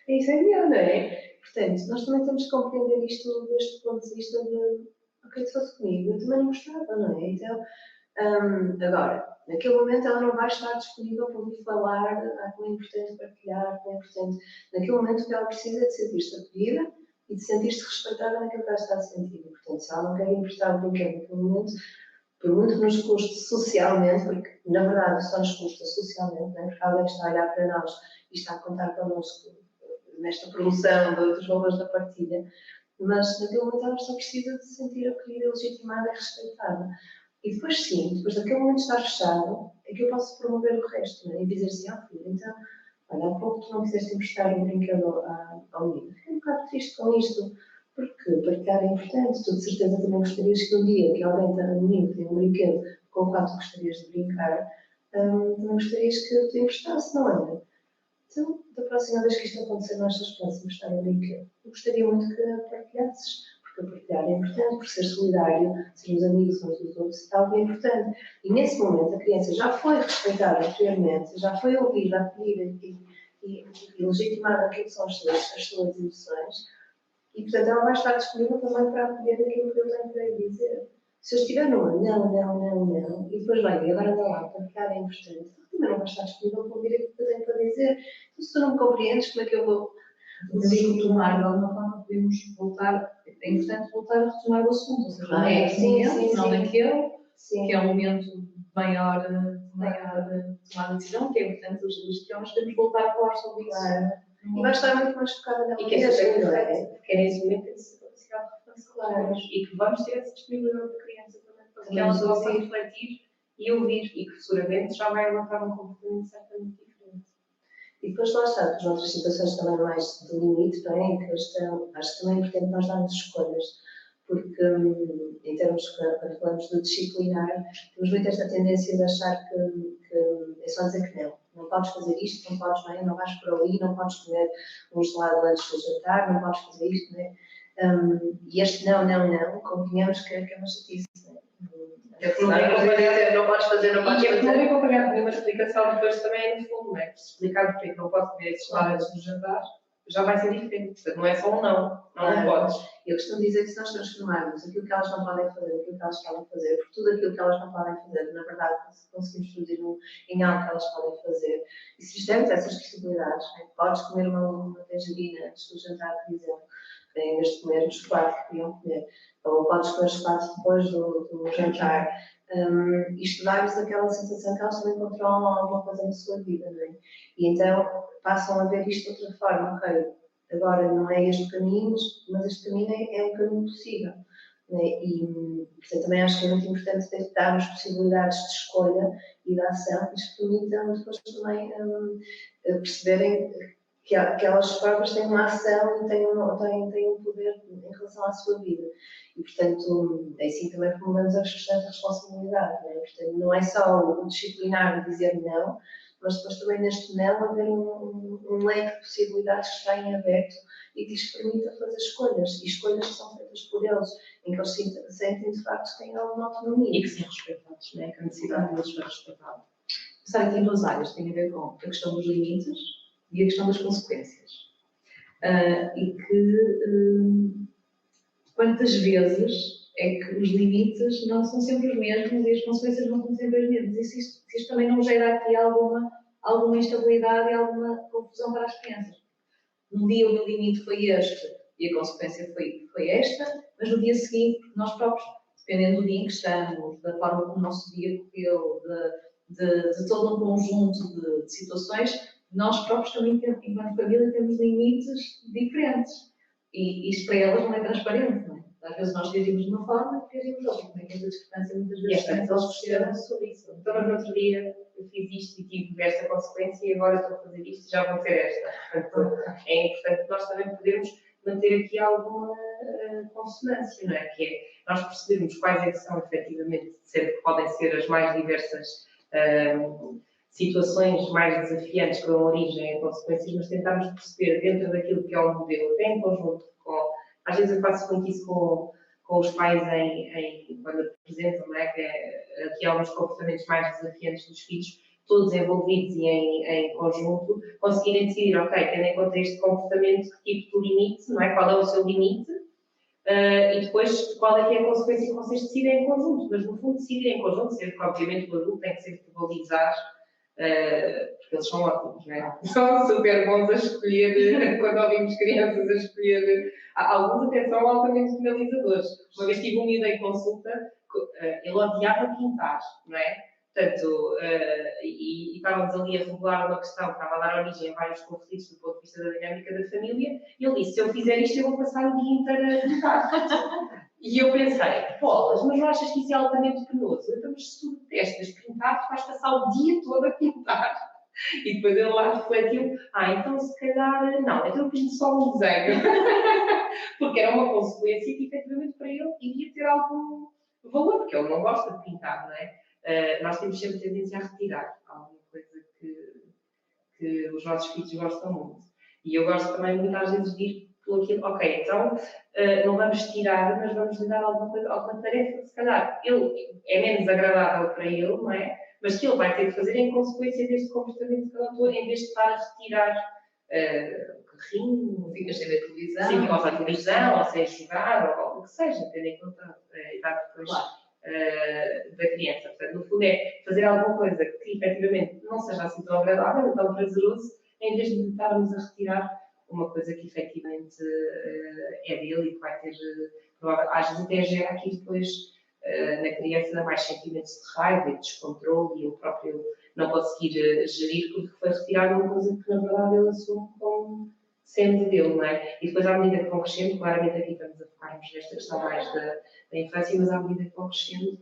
Isso é meu, não é? Portanto, nós também temos que compreender isto deste ponto de vista de, ok, se fosse comigo, eu também não gostava, não é? Então, agora, naquele momento ela não vai estar disponível para ouvir falar, como é importante partilhar, como é importante. Naquele momento o que ela precisa é de sentir-se acolhida e de sentir-se respeitada naquilo que ela está a sentir. E, portanto, se ela não quer emprestar o brinquedo naquele momento, por muito que nos custe socialmente, porque na verdade só nos custa socialmente, não é? Porque alguém está a olhar para nós e está a contar connosco nesta promoção dos valores da partilha, mas naquele momento ela só precisa de se sentir acolhida, legitimada e respeitada. E depois sim, depois daquele momento estar fechado, é que eu posso promover o resto, né? E dizer assim, filho, então, olha, há pouco tu não quiseste emprestar um brinquedo ao menino. Fiquei um bocado triste com isto, porque partilhar é importante. Tu de certeza também gostarias que um dia que alguém está no menino que tem um brinquedo com o qual tu gostarias de brincar, também gostarias que eu te emprestasse, não é? Então, da próxima vez que isto acontecer nas tuas próximas estar um brinquedo, eu gostaria muito que partilhasses, porque partilhar é importante, por ser solidário, sermos amigos uns dos outros, é algo importante. E nesse momento a criança já foi respeitada anteriormente, já foi ouvida, acolhida e legitimada aquilo que são as suas emoções, e portanto ela vai estar disponível também para acolher aquilo que eu tenho para lhe dizer. Se eu estiver numa não, e depois vai, e agora anda lá, partilhar é importante, também não vai estar disponível para ouvir aquilo que eu tenho para dizer. Então, se tu não me compreendes, como é que eu vou retomar de alguma forma, podemos voltar, é importante voltar a retomar o assunto, ou seja, não é este momento, não naquele, que é um momento maior tomar a decisão, que é importante os temas, temos de voltar a falar sobre isso. Claro. E vai estar muito mais focada na e que é super importante, porque é nesse momento que essa capacidade de reflexão, claro. e que vamos ter essa disponibilidade da criança também, para que ela possa refletir e ouvir, e que futuramente já vai levar um comportamento certamente diferente. E depois lá está, depois outras situações também mais de limite, não é? Em que acho que também é importante nós darmos escolhas, porque em termos, quando falamos do disciplinar, temos muito esta tendência de achar que é só dizer que não podes fazer isto, não podes, não é? Não vais por ali, não podes comer um gelado antes do jantar, não podes fazer isto, não é? E este não, convenhamos que é uma chatice, não é? Não podes fazer. Não vem acompanhado de nenhuma explicação depois também, no fundo, não é? Se explicar porque não pode comer esses lá antes do jantar, já vai ser diferente. Portanto, não é só um não podes. Eu costumo dizer que se nós transformarmos aquilo que elas não podem fazer, aquilo que elas podem fazer, por tudo aquilo que elas não podem fazer, na verdade, conseguimos traduzir em algo que elas podem fazer. E se lhes dermos essas possibilidades, né? Podes comer uma tangerina antes do jantar, por exemplo, em vez de comer o chocolate que queriam comer, ou podes comer chocolate depois do jantar. Isto dá-lhes aquela sensação que elas também controlam alguma coisa na sua vida, não é? E então passam a ver isto de outra forma, ok, agora não é este caminho, mas este caminho é um caminho possível. Né? E portanto, também acho que é muito importante darmos possibilidades de escolha e de ação que lhes permitam depois também perceberem que elas próprias têm uma ação e têm um poder em relação à sua vida. E, portanto, é assim também promovemos a questão da responsabilidade. Não é? Portanto, não é só o disciplinar de dizer não, mas depois também neste não haver um leque de possibilidades que está em aberto e que lhes permita fazer escolhas. E escolhas que são feitas por eles, em que eles sentem de facto que têm alguma autonomia. E que são respeitados, não é? Que a necessidade deles foi respeitada. Pensar tem duas áreas, tem a ver com a questão dos limites e a questão das consequências. E que quantas vezes é que os limites não são sempre os mesmos e as consequências não são sempre as mesmas. E se isto também não gera aqui alguma instabilidade e alguma confusão para as crianças. Um dia o meu limite foi este e a consequência foi esta, mas no dia seguinte, nós próprios, dependendo do dia em que estamos, da forma como o nosso dia correu, de todo um conjunto de situações, nós próprios também, enquanto família, temos limites diferentes. E isto para elas não é transparente, não é? Às vezes nós reagimos de uma forma e reagimos de outra. Como é que esta discrepância muitas vezes tem? Eles perceberam sobre isso. Então, no outro dia, eu fiz isto e tive esta consequência e agora estou a fazer isto e já vou ter esta. Portanto, é importante nós também podermos manter aqui alguma consonância, não é? Que é nós percebermos quais é que são, efetivamente, sempre que podem ser as mais diversas situações mais desafiantes que dão origem a consequências, mas tentarmos perceber dentro daquilo que é o modelo, até em conjunto com... Às vezes eu faço muito isso com com os pais quando apresentam, não é? Que há alguns comportamentos mais desafiantes dos filhos, todos envolvidos e em conjunto, conseguirem decidir, ok, tendo em conta este comportamento, que tipo de limite, não é? Qual é o seu limite? E depois, qual é que é a consequência que vocês decidem em conjunto? Mas, no fundo, decidirem em conjunto, sendo que, obviamente, o adulto tem que sempre balizar, porque eles são ótimos, não é? São super bons a escolher, quando ouvimos crianças a escolher. Alguns até são altamente penalizadores. Uma vez tive um miúdo em consulta, ele odiava pintar, não é? Portanto, e estávamos ali a regular uma questão que estava a dar origem a vários conflitos do ponto de vista da dinâmica da família, e ele disse, se eu fizer isto, eu vou passar o dia inteiro a pintar. E eu pensei, bolas, mas não achas que isso é altamente penoso? Então, mas se tu detestas pintar, tu vais passar o dia todo a pintar. E depois ele lá refletiu, então se calhar, não, então eu fiz só um desenho. Porque era uma consequência que, efetivamente, para ele iria ter algum valor, porque ele não gosta de pintar, não é? Nós temos sempre tendência a retirar alguma coisa que os nossos filhos gostam muito. E eu gosto também muitas vezes de ir pelo aquilo, ok, então não vamos tirar, mas vamos lhe dar alguma coisa, alguma tarefa que se calhar é menos agradável para ele, não é? Mas que ele vai ter que fazer em consequência deste comportamento que ele atua, em vez de estar a retirar o carrinho, Ficas sem ver televisão. sim, ou sem televisão, ou sem jogar, ou o que seja, tendo em conta a idade depois. Claro. Da criança. Portanto, no fundo é fazer alguma coisa que efetivamente não seja assim tão agradável, tão prazeroso, em vez de estarmos a retirar uma coisa que efetivamente é dele e que vai ter, às vezes até gera aqui depois na criança mais sentimentos de raiva e de descontrole e o próprio não conseguir gerir porque foi retirar uma coisa que na verdade ele assume como sendo dele, não é? E depois, à medida que vão crescendo, claramente aqui estamos a focar-nos nesta questão mais da infância, mas à medida que vão crescendo,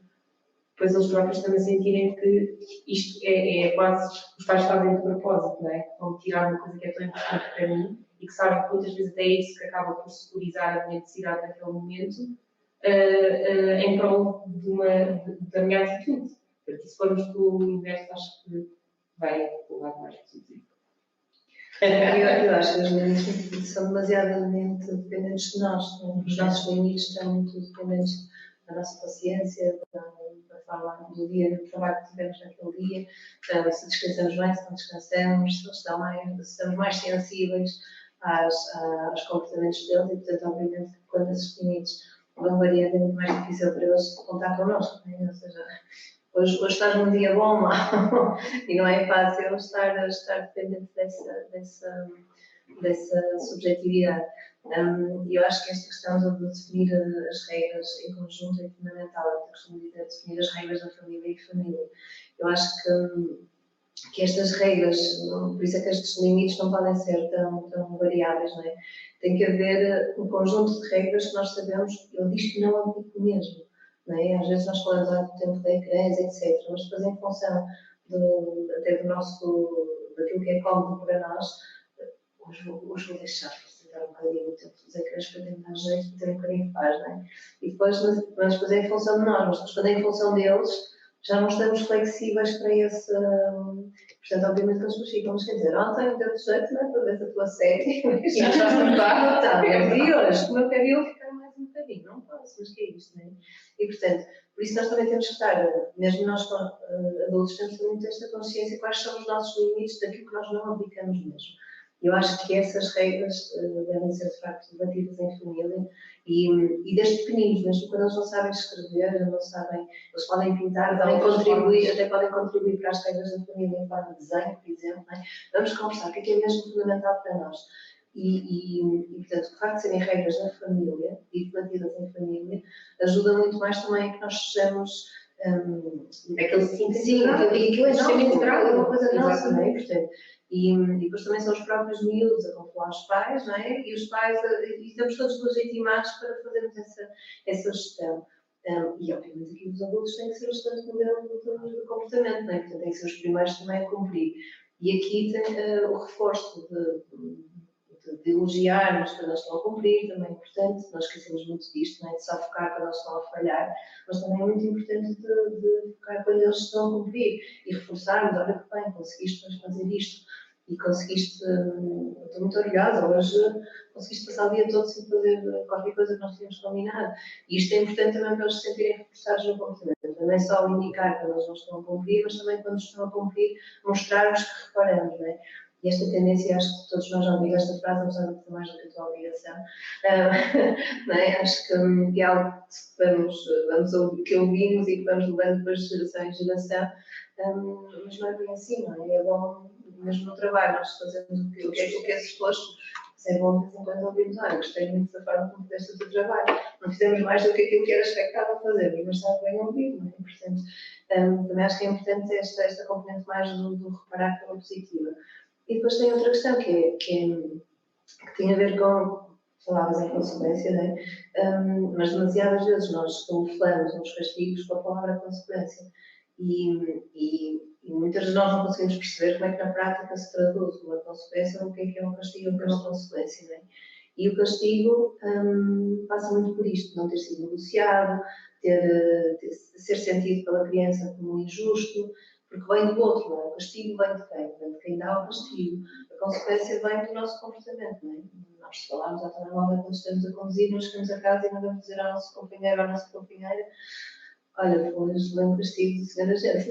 depois eles próprios também sentirem que isto é quase, os pais fazem de propósito, não é? Vão tirar uma coisa que é tão importante para mim e que sabem que muitas vezes até é isso que acaba por securizar a minha necessidade naquele momento, em prol da minha atitude. Portanto, se formos do inverso, acho que vai o lado mais positivo. Eu acho que os limites são demasiadamente dependentes de nós. Né? Os nossos limites estão muito dependentes da nossa paciência, da forma do dia, do trabalho que tivemos naquele dia, se descansamos bem, se não descansamos, se estamos mais sensíveis aos comportamentos deles e, portanto, obviamente, quando esses limites vão variando, é muito mais difícil para eles contar connosco. Né? Ou seja, hoje estás num dia bom ou mau, e não é fácil estar dependente dessa subjetividade. Eu acho que esta questão de definir as regras em conjunto é fundamental. Eu costumo dizer definir as regras da família e família. Eu acho que estas regras, por isso é que estes limites não podem ser tão variáveis, não é? Tem que haver um conjunto de regras que nós sabemos, eu digo que não aplico mesmo. Não é? Às vezes nós falamos do tempo da ecrãs, etc. Mas depois, em função até daquilo que é cómodo para nós, hoje vou deixar facilitar um bocadinho o tempo dos ecrãs para tentar jeito de ter um bocadinho de paz, não é? E depois, mas depois é em função de nós, mas depois quando é em função deles, já não estamos flexíveis para esse. Portanto, obviamente que eles depois ficam, quer dizer, ontem deu-te jeito, não é? Para ver a tua série, já está sentado, e hoje, como eu quero eu ficar mais um bocadinho, não posso, mas que é isto, não é? E portanto, por isso nós também temos que estar, mesmo nós adultos, temos também ter esta consciência quais são os nossos limites daquilo que nós não aplicamos mesmo. Eu acho que essas regras devem ser, de facto, debatidas em família e desde pequeninos, mesmo quando eles não sabem escrever, não sabem, eles podem pintar, podem contribuir, até podem contribuir para as regras da família em forma de desenho, por exemplo. Não é? Vamos conversar, o que é mesmo fundamental para nós. Portanto, o facto de serem regras na família e debatidas em família ajuda muito mais também a que nós sejamos. Aquele sim, e aquilo é nosso, integrado, é uma coisa nossa, não é? Portanto, e depois também são os próprios miúdos a controlar os pais, não é? E os pais, e estamos todos legitimados para fazermos essa gestão. E obviamente aqui os adultos têm que ser o excelente modelo de comportamento, não é? Portanto, têm que ser os primeiros também a cumprir. E aqui tem o reforço de elogiarmos quando eles estão a cumprir, também é importante, nós esquecemos muito disto, não é? De só focar quando eles estão a falhar, mas também é muito importante de focar quando eles estão a cumprir e reforçarmos, olha que bem, conseguiste fazer isto. e conseguiste, estou muito orgulhosa, hoje conseguiste passar o dia todo sem fazer qualquer coisa que nós tínhamos combinado. E isto é importante também para eles se sentirem reforçados no comportamento. Não é só indicar quando eles não estão a cumprir, mas também quando estão a cumprir, mostrar-nos que reparamos, não é? E esta tendência, acho que todos nós já ouvimos esta frase, não sabemos muito mais do que a tua obrigação. Não é? Acho que é algo que que ouvimos e que vamos levando depois de geração em geração. Mas não é bem assim, não é? É bom, mesmo no trabalho, nós fazemos o que é suposto. Mas é bom de vez em quando ouvirmos, gostei muito da forma como fizeste o teu trabalho. Não fizemos mais do que aquilo que era expectável fazer, mas estás bem ouvido, não é? Portanto, também acho que é importante esta componente mais do reparar pela positiva. E depois tem outra questão que tem a ver com, falavas em consequência, não é? Mas demasiadas vezes nós camuflamos os castigos com a palavra consequência. E muitas vezes nós não conseguimos perceber como é que na prática se traduz uma consequência ou o que é um castigo ou o que é uma consequência, não é? E o castigo passa muito por isto, não ter sido negociado, ser sentido pela criança como injusto, porque vem do outro, não é? O castigo vem de quem? Vem de quem dá o castigo. A consequência vem do nosso comportamento, não é? Nós falámos à telemóvel quando estamos a conduzir, nós chegamos a casa e não vamos dizer ao nosso companheiro ou à nossa companheira: olha, hoje vem o castigo do senhor agente.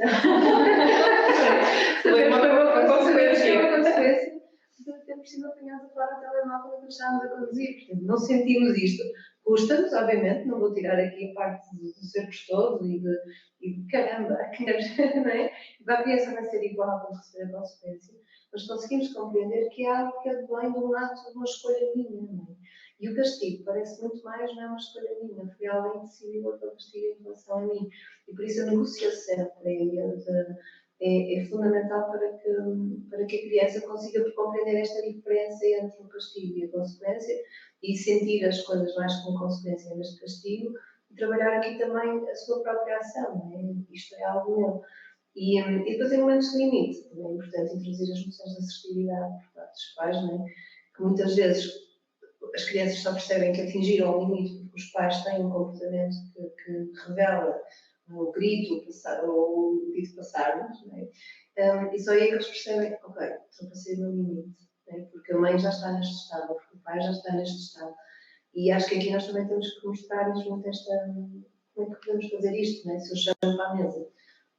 Foi uma consequência de termos sido apanhados a falar ao telemóvel quando estávamos a conduzir. Portanto, não sentimos isto. Custa-nos, obviamente, não vou tirar aqui a parte do ser gostoso e de caramba, não é? Para a criança vai ser igual quando receber a consequência, mas conseguimos compreender que é algo que vem de um ato de uma escolha minha, não é? E o castigo parece muito mais, não é uma escolha minha, foi alguém que decidiu aquele castigo em relação a mim. E por isso a negociação é fundamental para que a criança consiga compreender esta diferença entre o castigo e a consequência e sentir as coisas mais como consequência deste castigo e trabalhar aqui também a sua própria ação, não é? Isto é algo meu. E depois em momentos de limite, também é importante introduzir as noções de assertividade por parte dos pais, não é? Que muitas vezes as crianças só percebem que atingiram o limite porque os pais têm um comportamento que revela o grito, ou o dito passar-nos, e só aí é que eles percebem: ok, estou a passar no limite, porque a mãe já está neste estado, porque o pai já está neste estado. E acho que aqui nós também temos que mostrar-lhes muito como é que podemos fazer isto, Se eu chamo para a mesa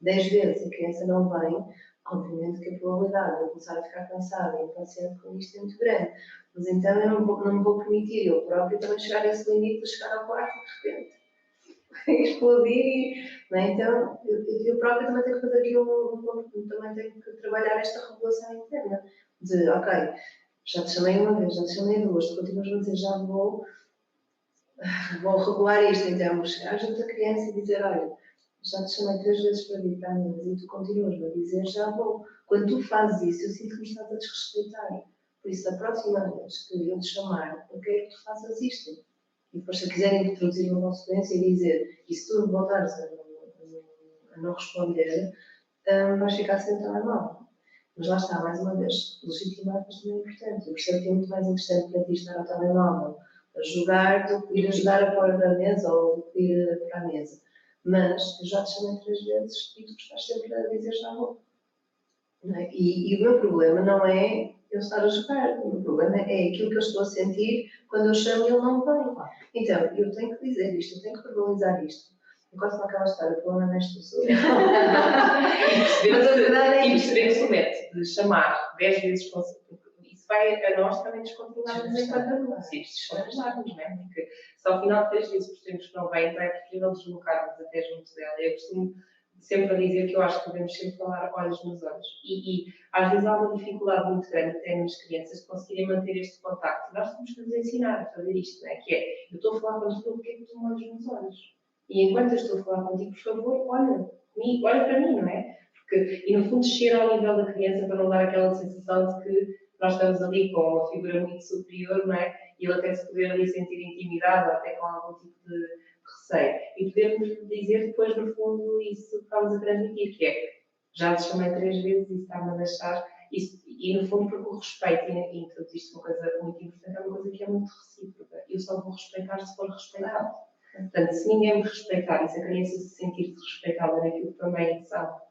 10 vezes e a criança não vem, obviamente que a probabilidade de eu começar a ficar cansada e impaciente com isto é muito grande. Mas então eu não me vou permitir eu próprio também chegar a esse limite de chegar ao quarto de repente explodir, Então eu própria também tenho que fazer aqui também tenho que trabalhar esta regulação interna de, ok, já te chamei uma vez, já te chamei duas, tu continuas a dizer já vou regular isto, então vou chegar junto à criança e dizer: olha, já te chamei 3 vezes para vir para a mesa e tu continuas a dizer já vou. Quando tu fazes isso, eu sinto que me estás a desrespeitar. Por isso, a próxima vez que eu te chamar, eu quero que tu faças isto. E depois, se quiserem introduzir uma consequência e dizer, e se tu voltares a não responder, vais ficar sem o telemóvel. Mas lá está, mais uma vez, legitimar mas também é importante. Eu percebo que é muito mais interessante para ti estar ao telemóvel a jogar do que ir ajudar a pôr na mesa ou do que ir para a mesa. Mas eu já te chamei 3 vezes e tu estás sempre a dizer já vou. E o meu problema não é eu estar a jogar. O meu problema é aquilo que eu estou a sentir quando eu chamo e ele não vem. Então, eu tenho que dizer isto, eu tenho que verbalizar isto. Enquanto não acaba a história, o problema não é esta pessoa. E perceber que se o método de chamar 10 vezes isso vai a nós também descontrolarmos enquanto adultos. Descontrolarmos, não é? Porque se ao final de 3 vezes percebemos que não vem, então é preferível deslocarmos até junto dela. Eu costumo sempre dizer que eu acho que devemos sempre falar olhos nos olhos. E às vezes há uma dificuldade muito grande até nas crianças de conseguirem manter este contacto. Nós temos que lhes ensinar a fazer isto, não é? Que é, eu estou a falar contigo, porque é que tu me olhas nos olhos? E enquanto eu estou a falar contigo, por favor, olha para mim, não é? E no fundo descer ao nível da criança para não dar aquela sensação de que nós estamos ali com uma figura muito superior, não é? E ele até se poder ali sentir intimidado, até com algum tipo de receio. E podermos dizer depois, no fundo, isso que estamos a transmitir, que é: já te chamei 3 vezes e isso está-me a deixar. E no fundo, porque o respeito, e introduziste uma coisa muito importante, é uma coisa que é muito recíproca. Eu só vou respeitar se for respeitado. Portanto, se ninguém me respeitar e se a criança se sentir desrespeitada naquilo que também sabe,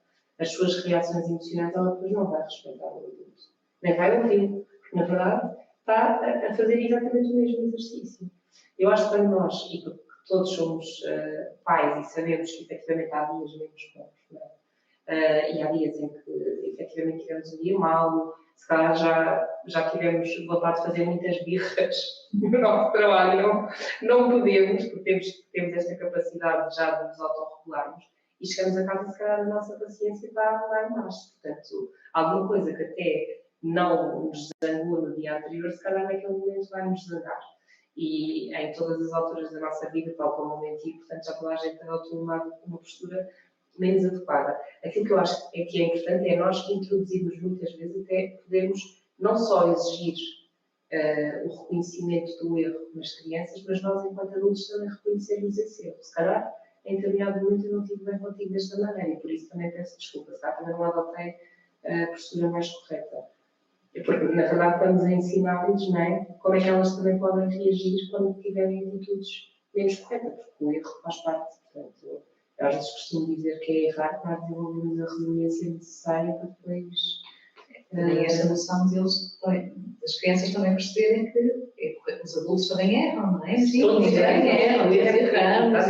as suas reações emocionais, ela depois não vai respeitar o adulto. nem vai ouvi-lo, porque na verdade está a fazer exatamente o mesmo exercício. Eu acho que quando nós, e porque todos somos pais e sabemos que efetivamente há dias menos bons, não é? E há dias em que efetivamente tivemos um dia mau, se calhar já tivemos vontade de fazer muitas birras no nosso trabalho, não podemos, porque temos esta capacidade já de nos autorregularmos, e chegamos a casa e se calhar a nossa paciência está lá em baixo. Portanto, alguma coisa que até não nos zangou no dia anterior, se calhar naquele momento vai nos zangar. E em todas as alturas da nossa vida, tal como o momento, e portanto já toda a gente adotou uma postura menos adequada. Aquilo que eu acho que é importante é nós introduzirmos muitas vezes até podermos não só exigir o reconhecimento do erro nas crianças, mas nós, enquanto adultos, também reconhecermos esse erro. Se calhar, em determinado momento, eu não tive bem contigo desta maneira e por isso também peço desculpa. Se calhar também não adotei a postura mais correta. Porque, na verdade, estamos a ensinar-lhes, não é? Como é que elas também podem reagir quando tiverem atitudes menos corretas, porque o erro faz parte. Portanto, eu às vezes costumo dizer que é errar para desenvolvermos a resiliência necessária para depois. E esta noção das crianças também perceberem que os adultos também erram, não é? Sim, Todos também erram, erramos,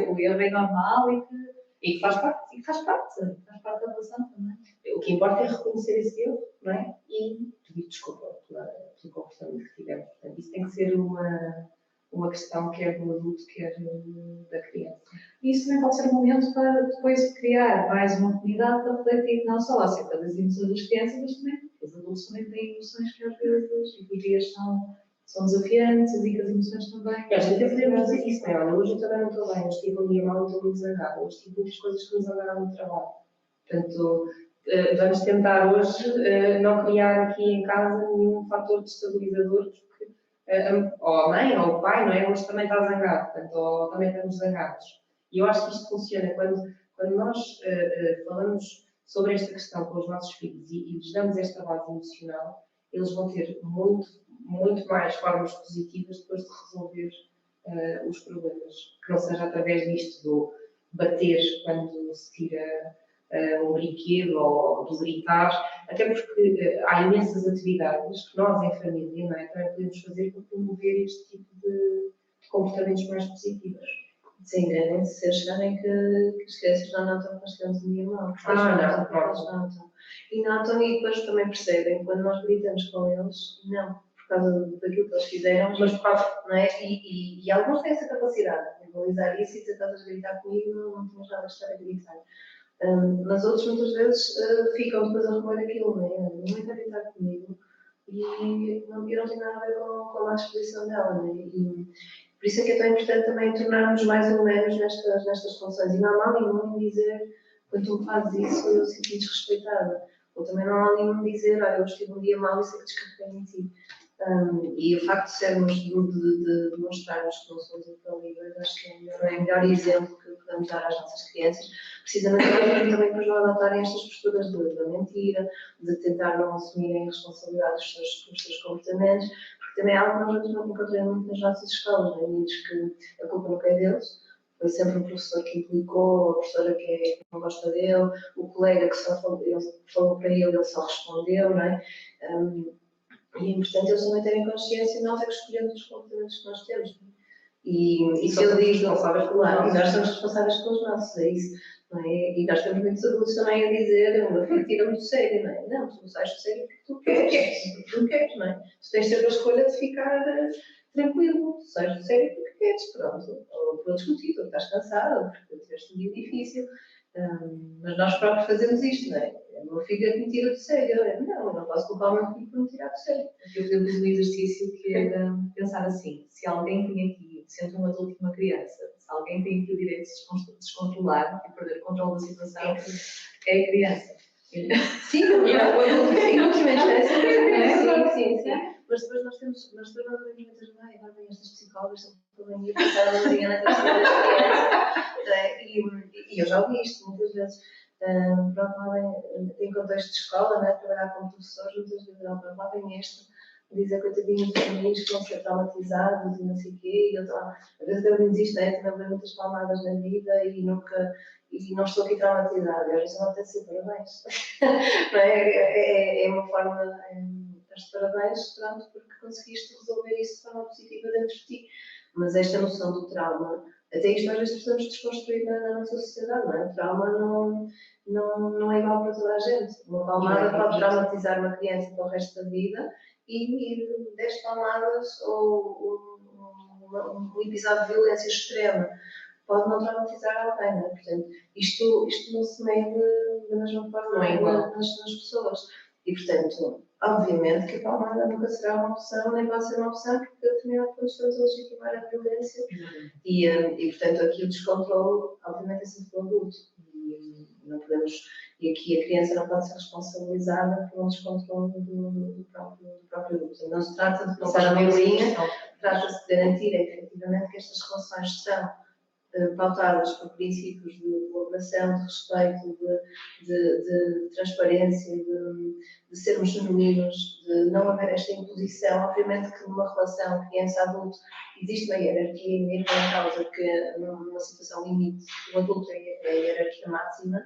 o erro é normal e que faz parte da relação também. O que importa é reconhecer esse erro, não é? E pedir desculpa pelo comportamento que tivemos. Portanto, isso tem que ser uma questão quer do adulto, quer da criança. E isso também pode ser um momento para depois criar mais uma comunidade para refletir não só acerca das emoções das crianças, mas também porque os adultos também têm emoções que às vezes e que os dias são desafiantes e que as emoções também. E às vezes podemos dizer isso, não é? Olha, hoje eu também não estou bem, hoje tive um dia mau e estou muito zangada, hoje tive muitas coisas que me zangaram no trabalho. Portanto, vamos tentar hoje não criar aqui em casa nenhum fator destabilizador, porque ou a mãe ou o pai, não é? Hoje também está zangado, portanto, ou também estamos zangados. E eu acho que isto funciona quando nós falamos sobre esta questão com os nossos filhos e lhes damos esta base emocional, eles vão ter muito mais formas positivas depois de resolver os problemas. Que não seja através disto do bater quando se tira um brinquedo ou do gritar, até porque há imensas atividades que nós, em família, não é, também podemos fazer para promover este tipo de comportamentos mais positivos. Sim, devem se acharem que as crianças não notam que nós temos um dia mau. Notam. E notam e depois também percebem, quando nós gritamos com eles, não por causa daquilo que eles fizeram, mas por causa, não é? E alguns têm essa capacidade de analisar isso e dizer, estás a gritar comigo, não tens nada a estar a gritar. Mas outros muitas vezes ficam depois a remoer aquilo, não é? Não está a gritar comigo e não tem nada a ver com a disposição dela, não é? E por isso é que é tão importante também tornarmos mais ou menos nestas funções. E não há mal nenhum em dizer, quando tu fazes isso, eu sinto-me desrespeitada. Ou também não há mal nenhum em dizer, eu estive um dia mal e sei que descarreguei em ti. E o facto de sermos, de demonstrarmos que não somos infalíveis, acho que é o melhor exemplo que podemos dar às nossas crianças, precisamente para também depois não adotarem estas posturas da mentira, de tentar não assumirem a responsabilidade dos seus comportamentos, porque também é algo que nós não encontramos muito nas nossas escolas, não é? Diz que a culpa não é deles, foi sempre o professor que implicou, a professora que não gosta dele, o colega que só falou para ele só respondeu, não é? E é importante eles também terem consciência, nós é que escolhemos os comportamentos que nós temos. E se eu digo, claro, nós somos responsáveis pelos nossos, é isso. Não é? E nós temos muitos adultos também a dizer, uma filha tira-me do sério, não é? Não, tu não sais do sério porque tu queres, não é? Tu tens sempre a escolha de ficar tranquilo, tu sais do sério porque queres, pronto. Ou por outros motivos, ou estás cansado, ou porque tiveste um dia difícil. Mas nós próprios fazemos isto, não é? O meu filho é que me tira do sério. Eu não posso culpar o meu filho por me tirar do sério. Eu fiz um exercício que era pensar assim: se alguém tem aqui, sendo um adulto e uma criança, se alguém tem aqui o direito de se descontrolar e perder o controle da situação, é a criança. Sim, o adulto sim. Mas depois nós temos muitas vezes, agora vem estas psicólogas, estão bem a pensar a Mariana das crianças. E eu já ouvi isto muitas vezes. Em contexto de escola, né, trabalhar como professores, muitas vezes lá vem este, dizer coitadinhos dos meninos que vão ser traumatizados e não sei o quê, e às vezes eu digo isto, né, também muitas palmadas na vida e e não estou aqui traumatizada, às vezes não tenho de ser parabéns. Não é? É uma forma, de parabéns, pronto, porque conseguiste resolver isso de forma positiva dentro de ti. Mas esta noção do trauma, até isto às vezes precisamos desconstruir na nossa sociedade, não é? O trauma não é igual para toda a gente. Uma palmada pode traumatizar uma criança para o resto da vida e 10 palmadas ou um episódio de violência extrema pode não traumatizar alguém, não é? Portanto, isto não se mede da mesma forma Não é igual. nas pessoas. E, portanto, obviamente que a palmada nunca será uma opção, nem pode ser uma opção, porque a determinado ponto estamos a legitimar a violência. E, portanto, aqui o descontrole, obviamente, é sempre do adulto. E não podemos. E aqui a criança não pode ser responsabilizada por um descontrole do próprio adulto. Não se trata de passar a violinha, trata-se de garantir efetivamente que estas relações são pautadas por princípios de colaboração, de respeito, de transparência, de sermos genuínos, de não haver esta imposição. Obviamente que numa relação criança-adulto existe uma hierarquia e mesmo em causa que numa situação limite o adulto é a hierarquia máxima,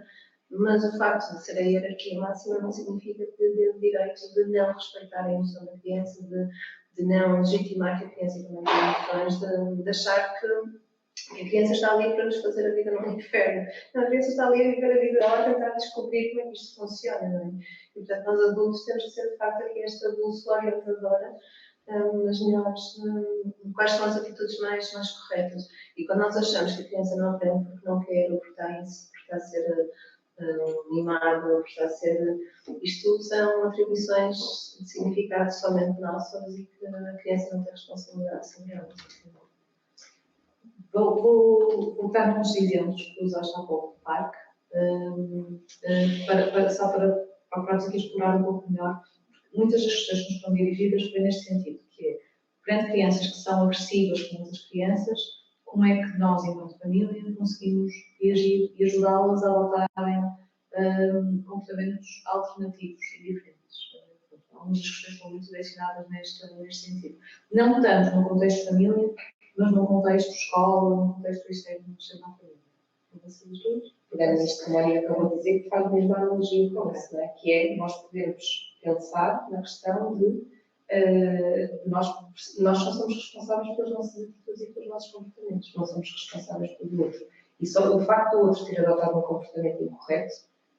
mas o facto de ser a hierarquia máxima não significa que dê o direito de não respeitar a emoção da criança, de não legitimar que a criança também tem emoções, de achar que a criança está ali para nos fazer a vida num inferno. Não, a criança está ali a viver a vida dela, a tentar descobrir como é que isto funciona, não é? E, portanto, nós adultos temos de ser, de facto, aqui esta luz orientadora nas melhores, quais são as atitudes mais corretas. E quando nós achamos que a criança não aprende porque não quer, ou porque está a ser mimado, ou porque está a ser... Isto são atribuições de significado somente nossas e que a criança não tem responsabilidade sobre elas. Vou voltar nos exemplos que usaste há pouco do parque, para procurarmos aqui explorar um pouco melhor, porque muitas das questões que nos estão dirigidas foi neste sentido, que é, perante crianças que são agressivas com outras crianças, como é que nós, enquanto família, conseguimos reagir e ajudá-las a adotarem comportamentos alternativos e diferentes. Algumas das questões estão muito direcionadas neste sentido. Não tanto no contexto de família, mas num contexto de escola, num contexto externo, na família. Pegando isto que a Maria acabou de dizer, que faz a mesma analogia com isso, não é? Que é nós podemos pensar na questão de nós só somos responsáveis pelas nossas atitudes e pelos nossos comportamentos, não somos responsáveis pelo outro. E só o facto do outro ter adotado um comportamento incorreto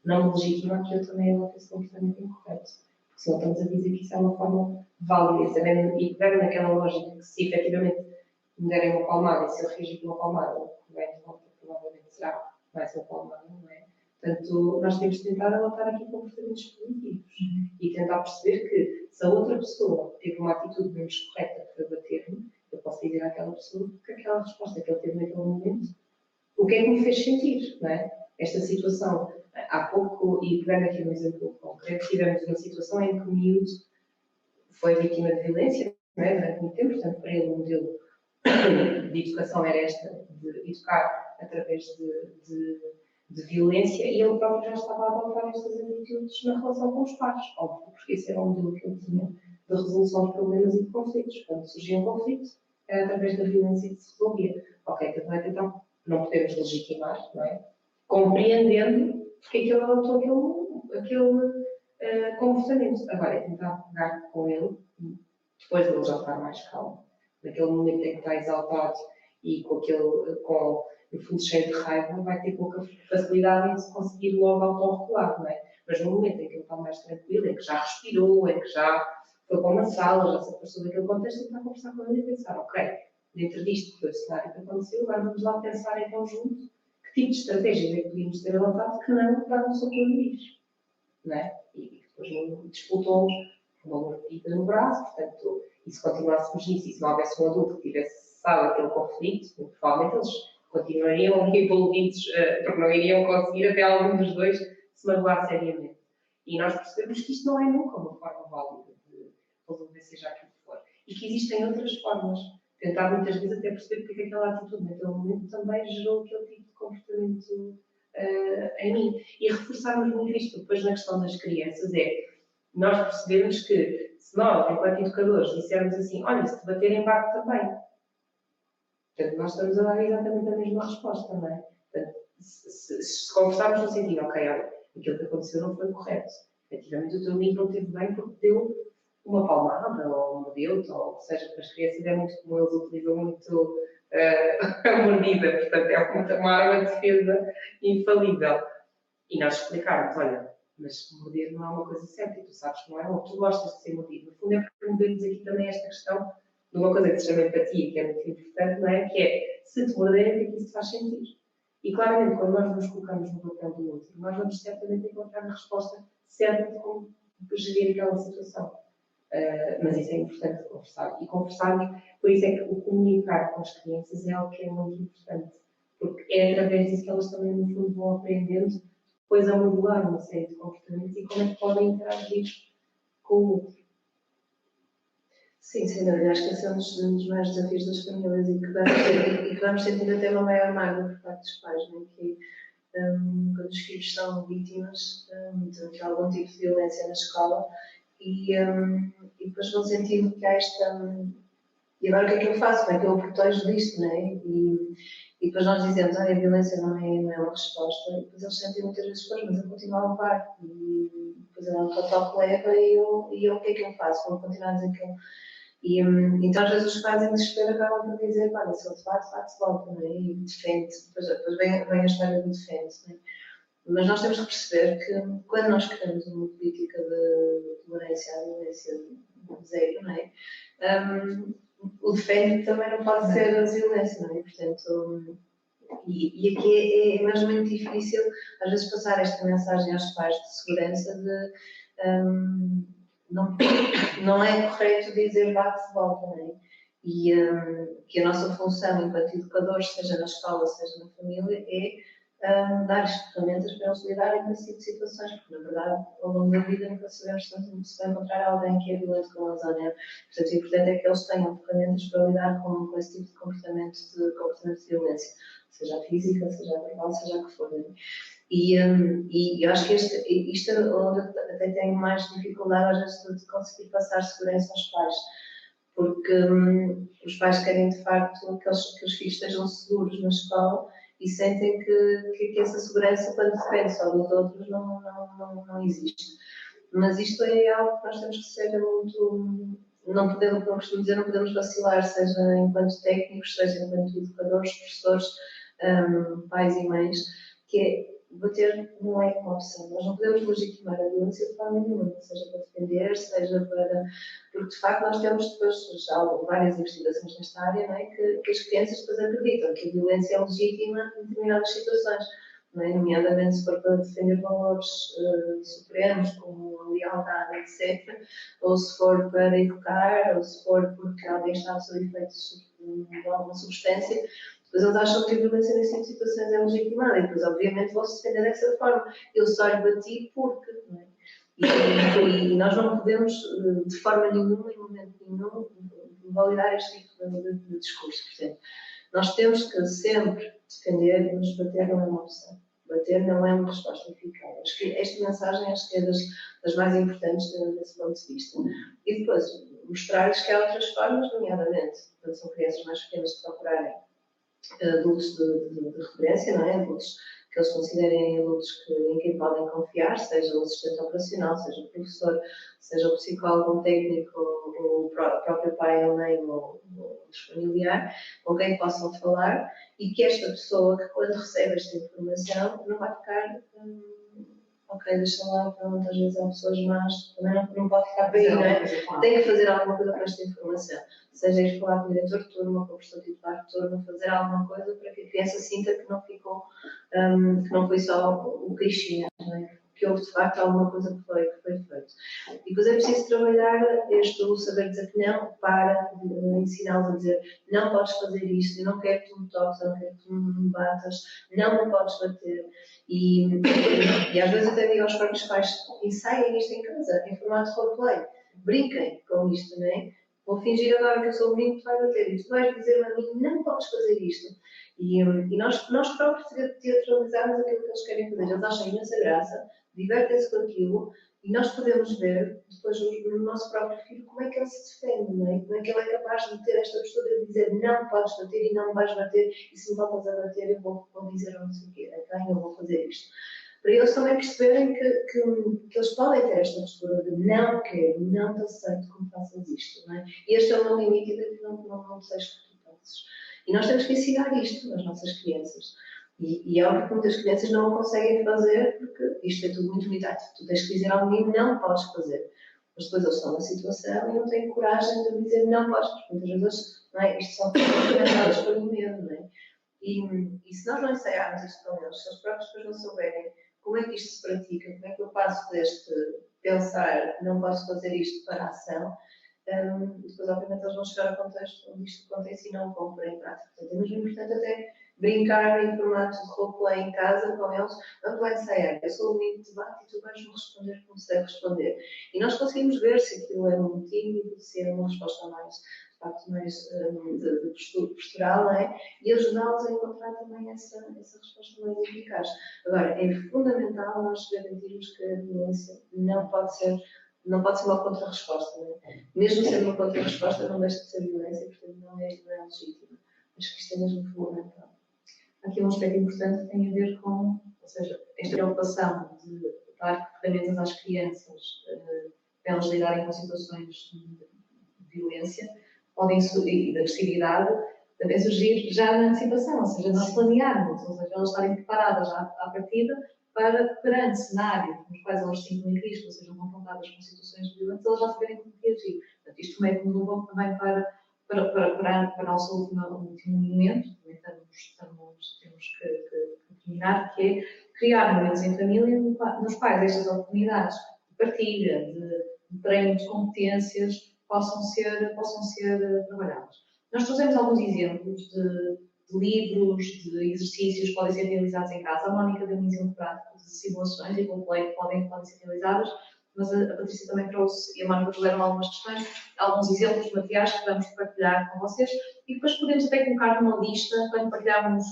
não me legitima que eu também adote esse comportamento incorreto. Porque senão estamos a dizer que isso é uma forma válida. E pegando naquela lógica que se efetivamente me derem uma palmada e se eu reagir com uma palmada, o que vem de volta provavelmente será mais uma palmada, não é? Portanto, nós temos de tentar adotar aqui comportamentos positivos e tentar perceber que se a outra pessoa teve uma atitude menos correta que foi bater-me, eu posso dizer àquela pessoa que aquela resposta que ele teve naquele momento, o que é que me fez sentir, não é? Esta situação, há pouco, e pegando aqui um exemplo concreto, tivemos uma situação em que o miúdo foi vítima de violência, não é? Durante muito tempo, portanto, para ele o modelo de educação era esta, de educar através de violência, e ele próprio já estava a adotar estas atitudes na relação com os pais, óbvio, porque esse era o modelo que ele tinha de resolução de problemas e de conflitos. Quando surgia um conflito, era através da violência que se resolvia. Ok, então não podemos legitimar, não é? Compreendendo porque é que ele adotou aquele comportamento. Agora é tentar pegar com ele, depois de ele já estar mais calmo, naquele momento em que está exaltado e no fundo cheio de raiva, vai ter pouca facilidade em se conseguir logo autorregular, não é? Mas no momento em que ele está mais tranquilo, em que já respirou, em que já foi para uma sala, já se afastou daquele contexto, tentar conversar com ele e pensar, ok, dentro disto foi o cenário que aconteceu, agora vamos lá pensar em conjunto que tipo de estratégias é que podíamos ter adotado que não dar um soco no nariz, não é? E depois disputou uma mordida no braço, portanto, e se continuássemos nisso, e se não houvesse um adulto que tivesse cessado aquele conflito, provavelmente eles continuariam envolvidos, porque não iriam conseguir até algum dos dois se magoar seriamente. E nós percebemos que isto não é nunca uma forma válida de resolver seja aquilo que for. E que existem outras formas. Tentar muitas vezes até perceber porque aquela atitude naquele momento também gerou aquele tipo de comportamento em mim. E reforçarmos muito isto depois na questão das crianças nós percebemos que se nós, enquanto educadores, dissermos assim, olha, se te baterem, bate também. Portanto, nós estamos a dar exatamente a mesma resposta, não é? Portanto, se conversarmos no sentido, ok, olha, aquilo que aconteceu não foi correto. Efetivamente o teu amigo não teve bem porque deu uma palmada ou mordeu-te, ou seja, para as crianças é muito comum, eles utilizam muito a mordida, portanto é uma arma de defesa infalível. E nós explicarmos, olha, mas morder não é uma coisa certa e tu sabes que não é, ou tu gostas de ser mordido. No fundo é promovermos aqui também esta questão de uma coisa que se chama empatia, que é muito importante, não é? Que é, se te morderem, o que é que isso te faz sentir? E claramente, quando nós nos colocamos no papel do outro, nós vamos certamente encontrar a resposta certa de como gerir aquela situação. Mas isso é importante conversar. E conversarmos, por isso é que o comunicar com as crianças é algo que é muito importante. Porque é através disso que elas também, no fundo, vão aprendendo depois a modular uma série de comportamentos e como é que podem interagir com o outro. Sim, sem dúvida. Acho que esse é um dos maiores desafios das famílias e que vamos sentir até uma maior mágoa por parte dos pais, né? Que quando os filhos são vítimas de algum tipo de violência na escola e depois vão sentindo que há esta. E agora o que é que eu faço? Como é que eu o protejo disto, não é? E depois nós dizemos, a violência não é uma resposta, e depois eles sentem muitas vezes, pois, mas eu continuo a levar. E depois é um fatal que leva e eu o que é que eu faço? Vou continuar a dizer que eu. Então às vezes os pais em desespero acabam por dizer, pá, se eu te bato, bate-se volta, não é? E defende, depois vem a história do defende, não é? Mas nós temos que perceber que quando nós queremos uma política de tolerância à violência zero, não é? O defende também não pode ser a violência, não é? Portanto, e aqui é mesmo muito difícil às vezes passar esta mensagem aos pais de segurança de não é correto dizer bate de volta, não é? E que a nossa função enquanto educadores, seja na escola, seja na família, é dar-lhes ferramentas para eles lidarem com esse tipo de situações, porque na verdade ao longo da vida nunca sabemos se vai encontrar alguém que é violento com eles ou não. Portanto, o importante é que eles tenham ferramentas para lidar com esse tipo de comportamento de violência, seja física, seja verbal, seja a que for. Né? E eu acho que isto é onde eu até tenho mais dificuldade às vezes de conseguir passar segurança aos pais, porque os pais querem de facto que os filhos estejam seguros na escola e sentem que essa segurança, quando depende só dos outros, não existe. Mas isto é algo que nós temos que ser muito. Não podemos, como costumo dizer, não podemos vacilar, seja enquanto técnicos, seja enquanto educadores, professores, pais e mães, que é bater não é uma opção. Nós não podemos legitimar a violência de forma nenhuma, seja para defender, seja para. Porque de facto nós temos depois já várias investigações nesta área, não é? Que as crianças depois acreditam que a violência é legítima em determinadas situações. Não é? Nomeadamente se for para defender valores supremos, como a lealdade, etc., ou se for para educar, ou se for porque alguém está sob efeito de alguma substância, depois eles acham que a violência nesse tipo de situações é legitimada e depois, obviamente, vão se defender dessa forma. Eu só lhe bati porque, não é? E nós não podemos, de forma nenhuma, em momento nenhum, validar este tipo de discurso. Portanto, nós temos que sempre defender, mas bater não é uma opção. Bater não é uma resposta eficaz. Acho que esta mensagem acho que é das mais importantes desse ponto de vista. E depois, mostrar-lhes que há outras formas, nomeadamente, quando são crianças mais pequenas, de procurarem adultos de referência, não é? Adultos que eles considerem adultos em quem podem confiar, seja o assistente operacional, seja o professor, seja o psicólogo, o técnico, ou o próprio pai ou mãe, ou outro familiar, com quem possam falar, e que esta pessoa, que quando recebe esta informação, não vai ficar ok, deixa lá, pronto, às vezes há pessoas más, também não pode ficar por aí, não é? Tem que fazer alguma coisa com esta informação. Seja ir falar com o diretor de turma, com o professor titular de turma, fazer alguma coisa para que a criança sinta que não ficou, que não foi só o queixinho, não é? Que houve de facto alguma coisa que foi feito. E depois é preciso trabalhar o saber dizer que não, para ensiná-los a dizer não podes fazer isto, eu não quero que tu me toques, eu não quero que tu me batas, não me podes bater. E às vezes até digo aos próprios pais, ensaiem isto em casa, em formato roleplay, brinquem com isto, não é? Vou fingir agora que eu sou o menino que vai bater isto, vais dizer a mim, não podes fazer isto. E nós próprios teatralizarmos aquilo que eles querem fazer, eles acham imensa graça, divertem-se com aquilo, E nós podemos ver, depois, no nosso próprio filho, como é que ele se defende, não é? Como é que ele é capaz de ter esta postura de dizer não podes bater e não vais bater, e se me voltas a bater, eu vou dizer não sei o quê, a quem eu vou fazer isto. Para eles também perceberem que eles podem ter esta postura de não quero, não te aceito como faças isto, não é? E este é o meu limite e daqui não desejo que tu passes. E nós temos que ensinar isto às nossas crianças. E é óbvio que muitas crianças não o conseguem fazer porque isto é tudo muito limitado. Tu tens que dizer ao menino não podes fazer. Mas depois eles estão na situação e não têm coragem de dizer não podes, porque muitas vezes não é? Isto são coisas inventadas pelo medo, não é? E se nós não ensaiarmos isto com eles, se eles próprios depois não souberem como é que isto se pratica, como é que eu passo deste pensar não posso fazer isto para a ação, depois obviamente eles vão chegar ao contexto onde isto acontece e não vão pôr em prática. Portanto, é mesmo importante até brincar em formato de roleplay em casa com eles, vamos lá ensaiar. Eu sou o menino de debate e tu vais-me responder como se deve responder. E nós conseguimos ver se aquilo é um tímido, se é uma resposta mais, de facto, mais de postural, não é? E ajudá-los a encontrar também essa resposta mais eficaz. Agora, é fundamental nós garantirmos que a violência não pode ser uma contra-resposta, não é? Mesmo sendo uma contra-resposta, não deixa de ser violência, portanto não é legítima. Acho que isto é mesmo fundamental. Aqui um aspecto importante que tem a ver com, ou seja, esta preocupação de dar ferramentas às crianças para elas lidarem com situações de violência e de agressividade, deve surgir já na antecipação, ou seja, nós planearmos, ou seja, elas estarem preparadas à partida para, perante cenários nos quais elas se sintam em risco, ou sejam confrontadas com situações de violência, elas já saberem como reagir. Portanto, isto é como um bom também para a nossa último momento, também temos que terminar, que é criar momentos em família nos quais estas oportunidades de partilha, de treino de competências possam ser trabalhadas. Nós trouxemos alguns exemplos de livros, de exercícios que podem ser realizados em casa. A Mónica deu um exemplo prático de simulações e roleplay que podem ser realizadas, mas a Patrícia também trouxe, e a Mónica trouxeram algumas questões, alguns exemplos de materiais que vamos partilhar com vocês e depois podemos até colocar numa lista, quando partilharmos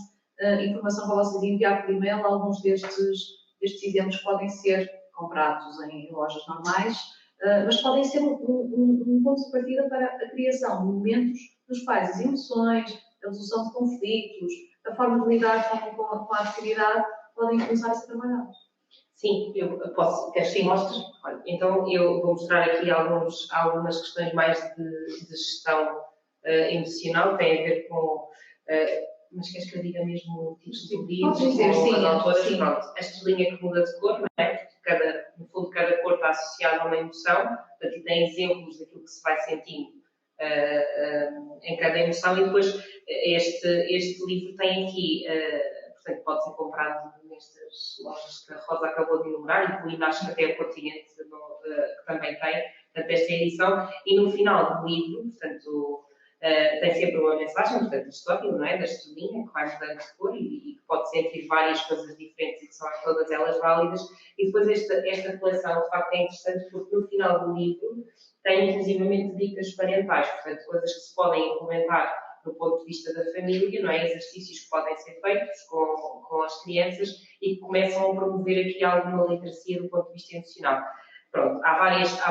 informação para vocês e enviar por e-mail, alguns destes exemplos podem ser comprados em lojas normais, mas podem ser um ponto de partida para a criação de momentos nos quais as emoções, a resolução de conflitos, a forma de lidar com a atividade podem começar a ser trabalhadas. Sim, eu posso. Queres que mostre? Olha, então eu vou mostrar aqui algumas questões mais de gestão emocional, que têm a ver com. Mas queres que eu diga mesmo o tipo de livros? Podes dizer, sim. Autoras, pronto. Esta linha que muda de cor, não é? Porque no fundo, cada cor está associada a uma emoção, portanto, e tem exemplos daquilo que se vai sentindo em cada emoção, e depois este livro tem aqui. Portanto, pode ser comprado nestas lojas que a Rosa acabou de enumerar, incluindo acho que até a Continente que também tem, portanto, esta edição. E no final do livro, portanto, tem sempre uma mensagem, portanto, histórica, não é? Da estrelinha, que vai mudando de cor e que pode sentir várias coisas diferentes e que são todas elas válidas. E depois esta coleção, de facto, é interessante porque no final do livro tem inclusivamente dicas parentais, portanto, coisas que se podem implementar do ponto de vista da família, não é? Exercícios que podem ser feitos com as crianças e que começam a promover aqui alguma literacia do ponto de vista emocional. Pronto, há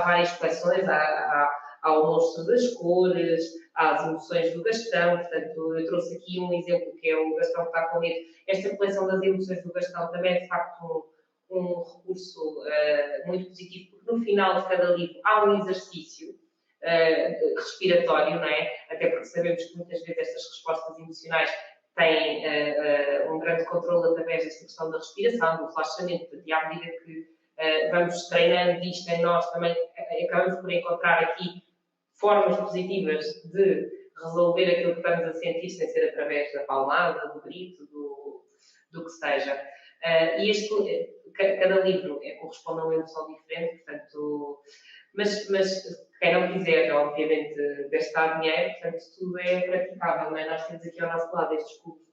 várias coleções, há o monstro das cores, há as emoções do Gastão, portanto, eu trouxe aqui um exemplo que é o Gastão que está com medo. Esta coleção das emoções do Gastão também é, de facto, um recurso muito positivo, porque no final de cada livro há um exercício respiratório, não é? Até porque sabemos que muitas vezes estas respostas emocionais têm um grande controle através desta questão da respiração, do relaxamento, e à medida que vamos treinando isto em nós, também acabamos por encontrar aqui formas positivas de resolver aquilo que estamos a sentir, sem ser através da palmada, do grito, do que seja. E cada livro corresponde a uma emoção diferente, portanto, mas quem não quiser, obviamente, gastar dinheiro, portanto, tudo é praticável, não é? Nós temos aqui ao nosso lado estes clubes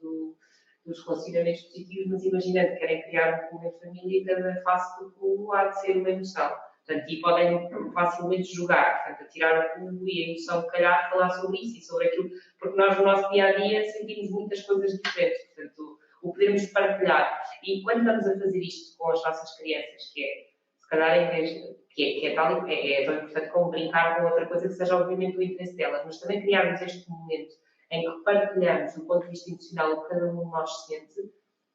dos relacionamentos positivos, mas imaginando que querem criar um clube em família e cada face do clube há de ser uma emoção. Portanto, e podem facilmente jogar, portanto, atirar o cubo e a emoção, de calhar, falar sobre isso e sobre aquilo, porque nós no nosso dia-a-dia sentimos muitas coisas diferentes, portanto, o podermos partilhar. E quando estamos a fazer isto com as nossas crianças, que é, se calhar em vez que é tal é tão importante como brincar com outra coisa que seja obviamente o interesse delas, mas também criarmos este momento em que partilhamos do ponto de vista emocional o que cada um de nós sente,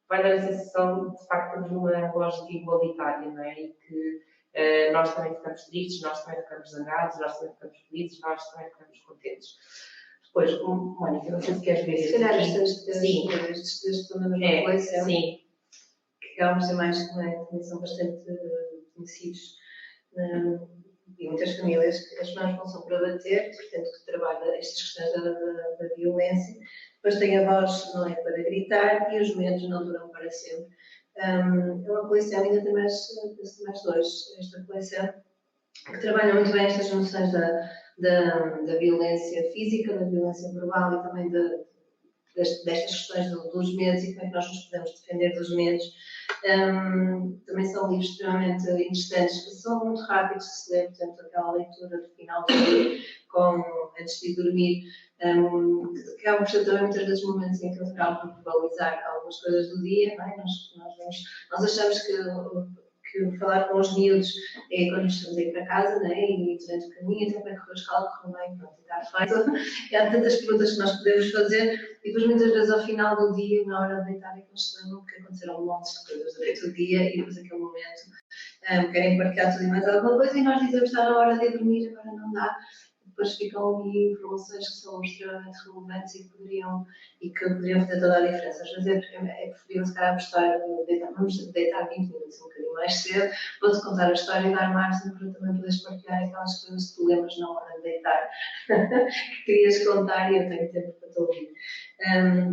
vai dar a sensação de facto estamos numa lógica igualitária, não é? E que nós também ficamos tristes, nós também ficamos zangados, nós também ficamos felizes, nós também ficamos contentes. Depois, Mónica, não sei se queres ver Se calhar estes estão na mesma coleção, sim. que acabam por ser mais, também são bastante conhecidos e muitas famílias que as mãos não são para bater, portanto que trabalha estas questões da violência. Depois tem a voz, não é para gritar, e os momentos não duram para sempre. É uma coleção, ainda tem mais dois, esta coleção, que trabalha muito bem estas noções da violência física, da violência verbal e também destas questões dos medos e como é que nós nos podemos defender dos medos. Também são livros extremamente interessantes, que são muito rápidos de se ler, portanto, aquela leitura do final do dia, antes de dormir, que acabam por ser também muitas vezes momentos em que eles acabam por verbalizar algumas coisas do dia, não é? Nós achamos que falar com os miúdos é quando estamos a ir para casa, não é? E durante o caminho, até para correr a escala, correu bem, pronto, e está feito. E há tantas perguntas que nós podemos fazer, e depois muitas vezes ao final do dia, na hora de deitar, é que eles se lembram que aconteceram um monte de coisas durante o dia, e depois aquele momento querem partilhar tudo e mais alguma coisa, e nós dizemos que está na hora de dormir, agora não dá. Depois ficam ali informações que são extremamente relevantes e que poderiam fazer toda a diferença. Às vezes é preferível, se calhar, vamos deitar 20 minutos, um bocadinho mais cedo, vou-te contar a história e dar margem para também poderes partilhar aquelas coisas que tu lembras na hora de deitar, que querias contar e eu tenho tempo para te ouvir.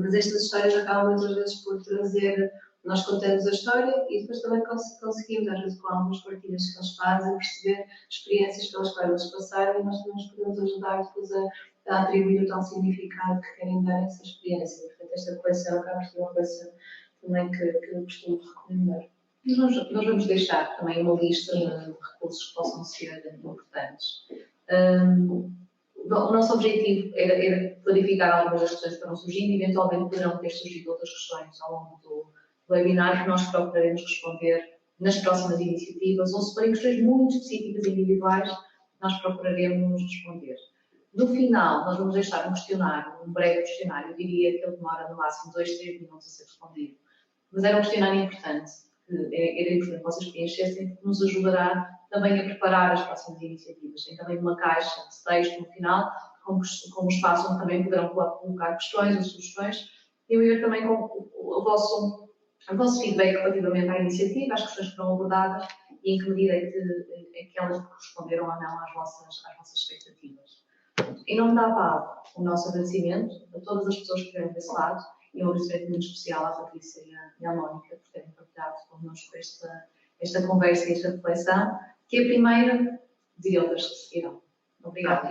Mas estas histórias acabam muitas vezes por trazer. Nós contamos a história e depois também conseguimos, às vezes com algumas partilhas que eles fazem, perceber experiências pelas quais eles passaram e nós também nos podemos ajudar depois a atribuir o tal significado que querem dar a essa experiência. Portanto, esta coleção acaba por ser uma coleção também que eu costumo recomendar. Nós vamos deixar também uma lista de recursos que possam ser importantes. O nosso objetivo era clarificar algumas das questões que foram surgindo e eventualmente poderão ter surgido outras questões ao longo do webinar que nós procuraremos responder nas próximas iniciativas, ou se forem questões muito específicas e individuais, nós procuraremos responder. No final, nós vamos deixar um questionário, um breve questionário, eu diria que ele demora no máximo 2-3 minutos a ser respondido, mas era um questionário importante, que era importante que vocês preenchessem, que nos ajudará também a preparar as próximas iniciativas. Tem também uma caixa de texto no final, com um espaço onde também poderão colocar questões ou sugestões, e eu ia também com o vosso feedback relativamente à iniciativa, às questões que foram abordadas e em que medida é que elas corresponderam ou não às vossas expectativas. Em nome da APAV, o nosso agradecimento a todas as pessoas que estiveram desse lado e um agradecimento muito especial à Patrícia e à Mónica por terem partilhado connosco esta conversa e esta reflexão, que é a primeira de outras que seguirão. Obrigada.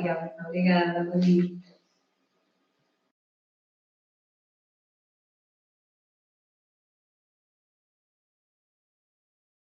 Obrigada. Bom dia.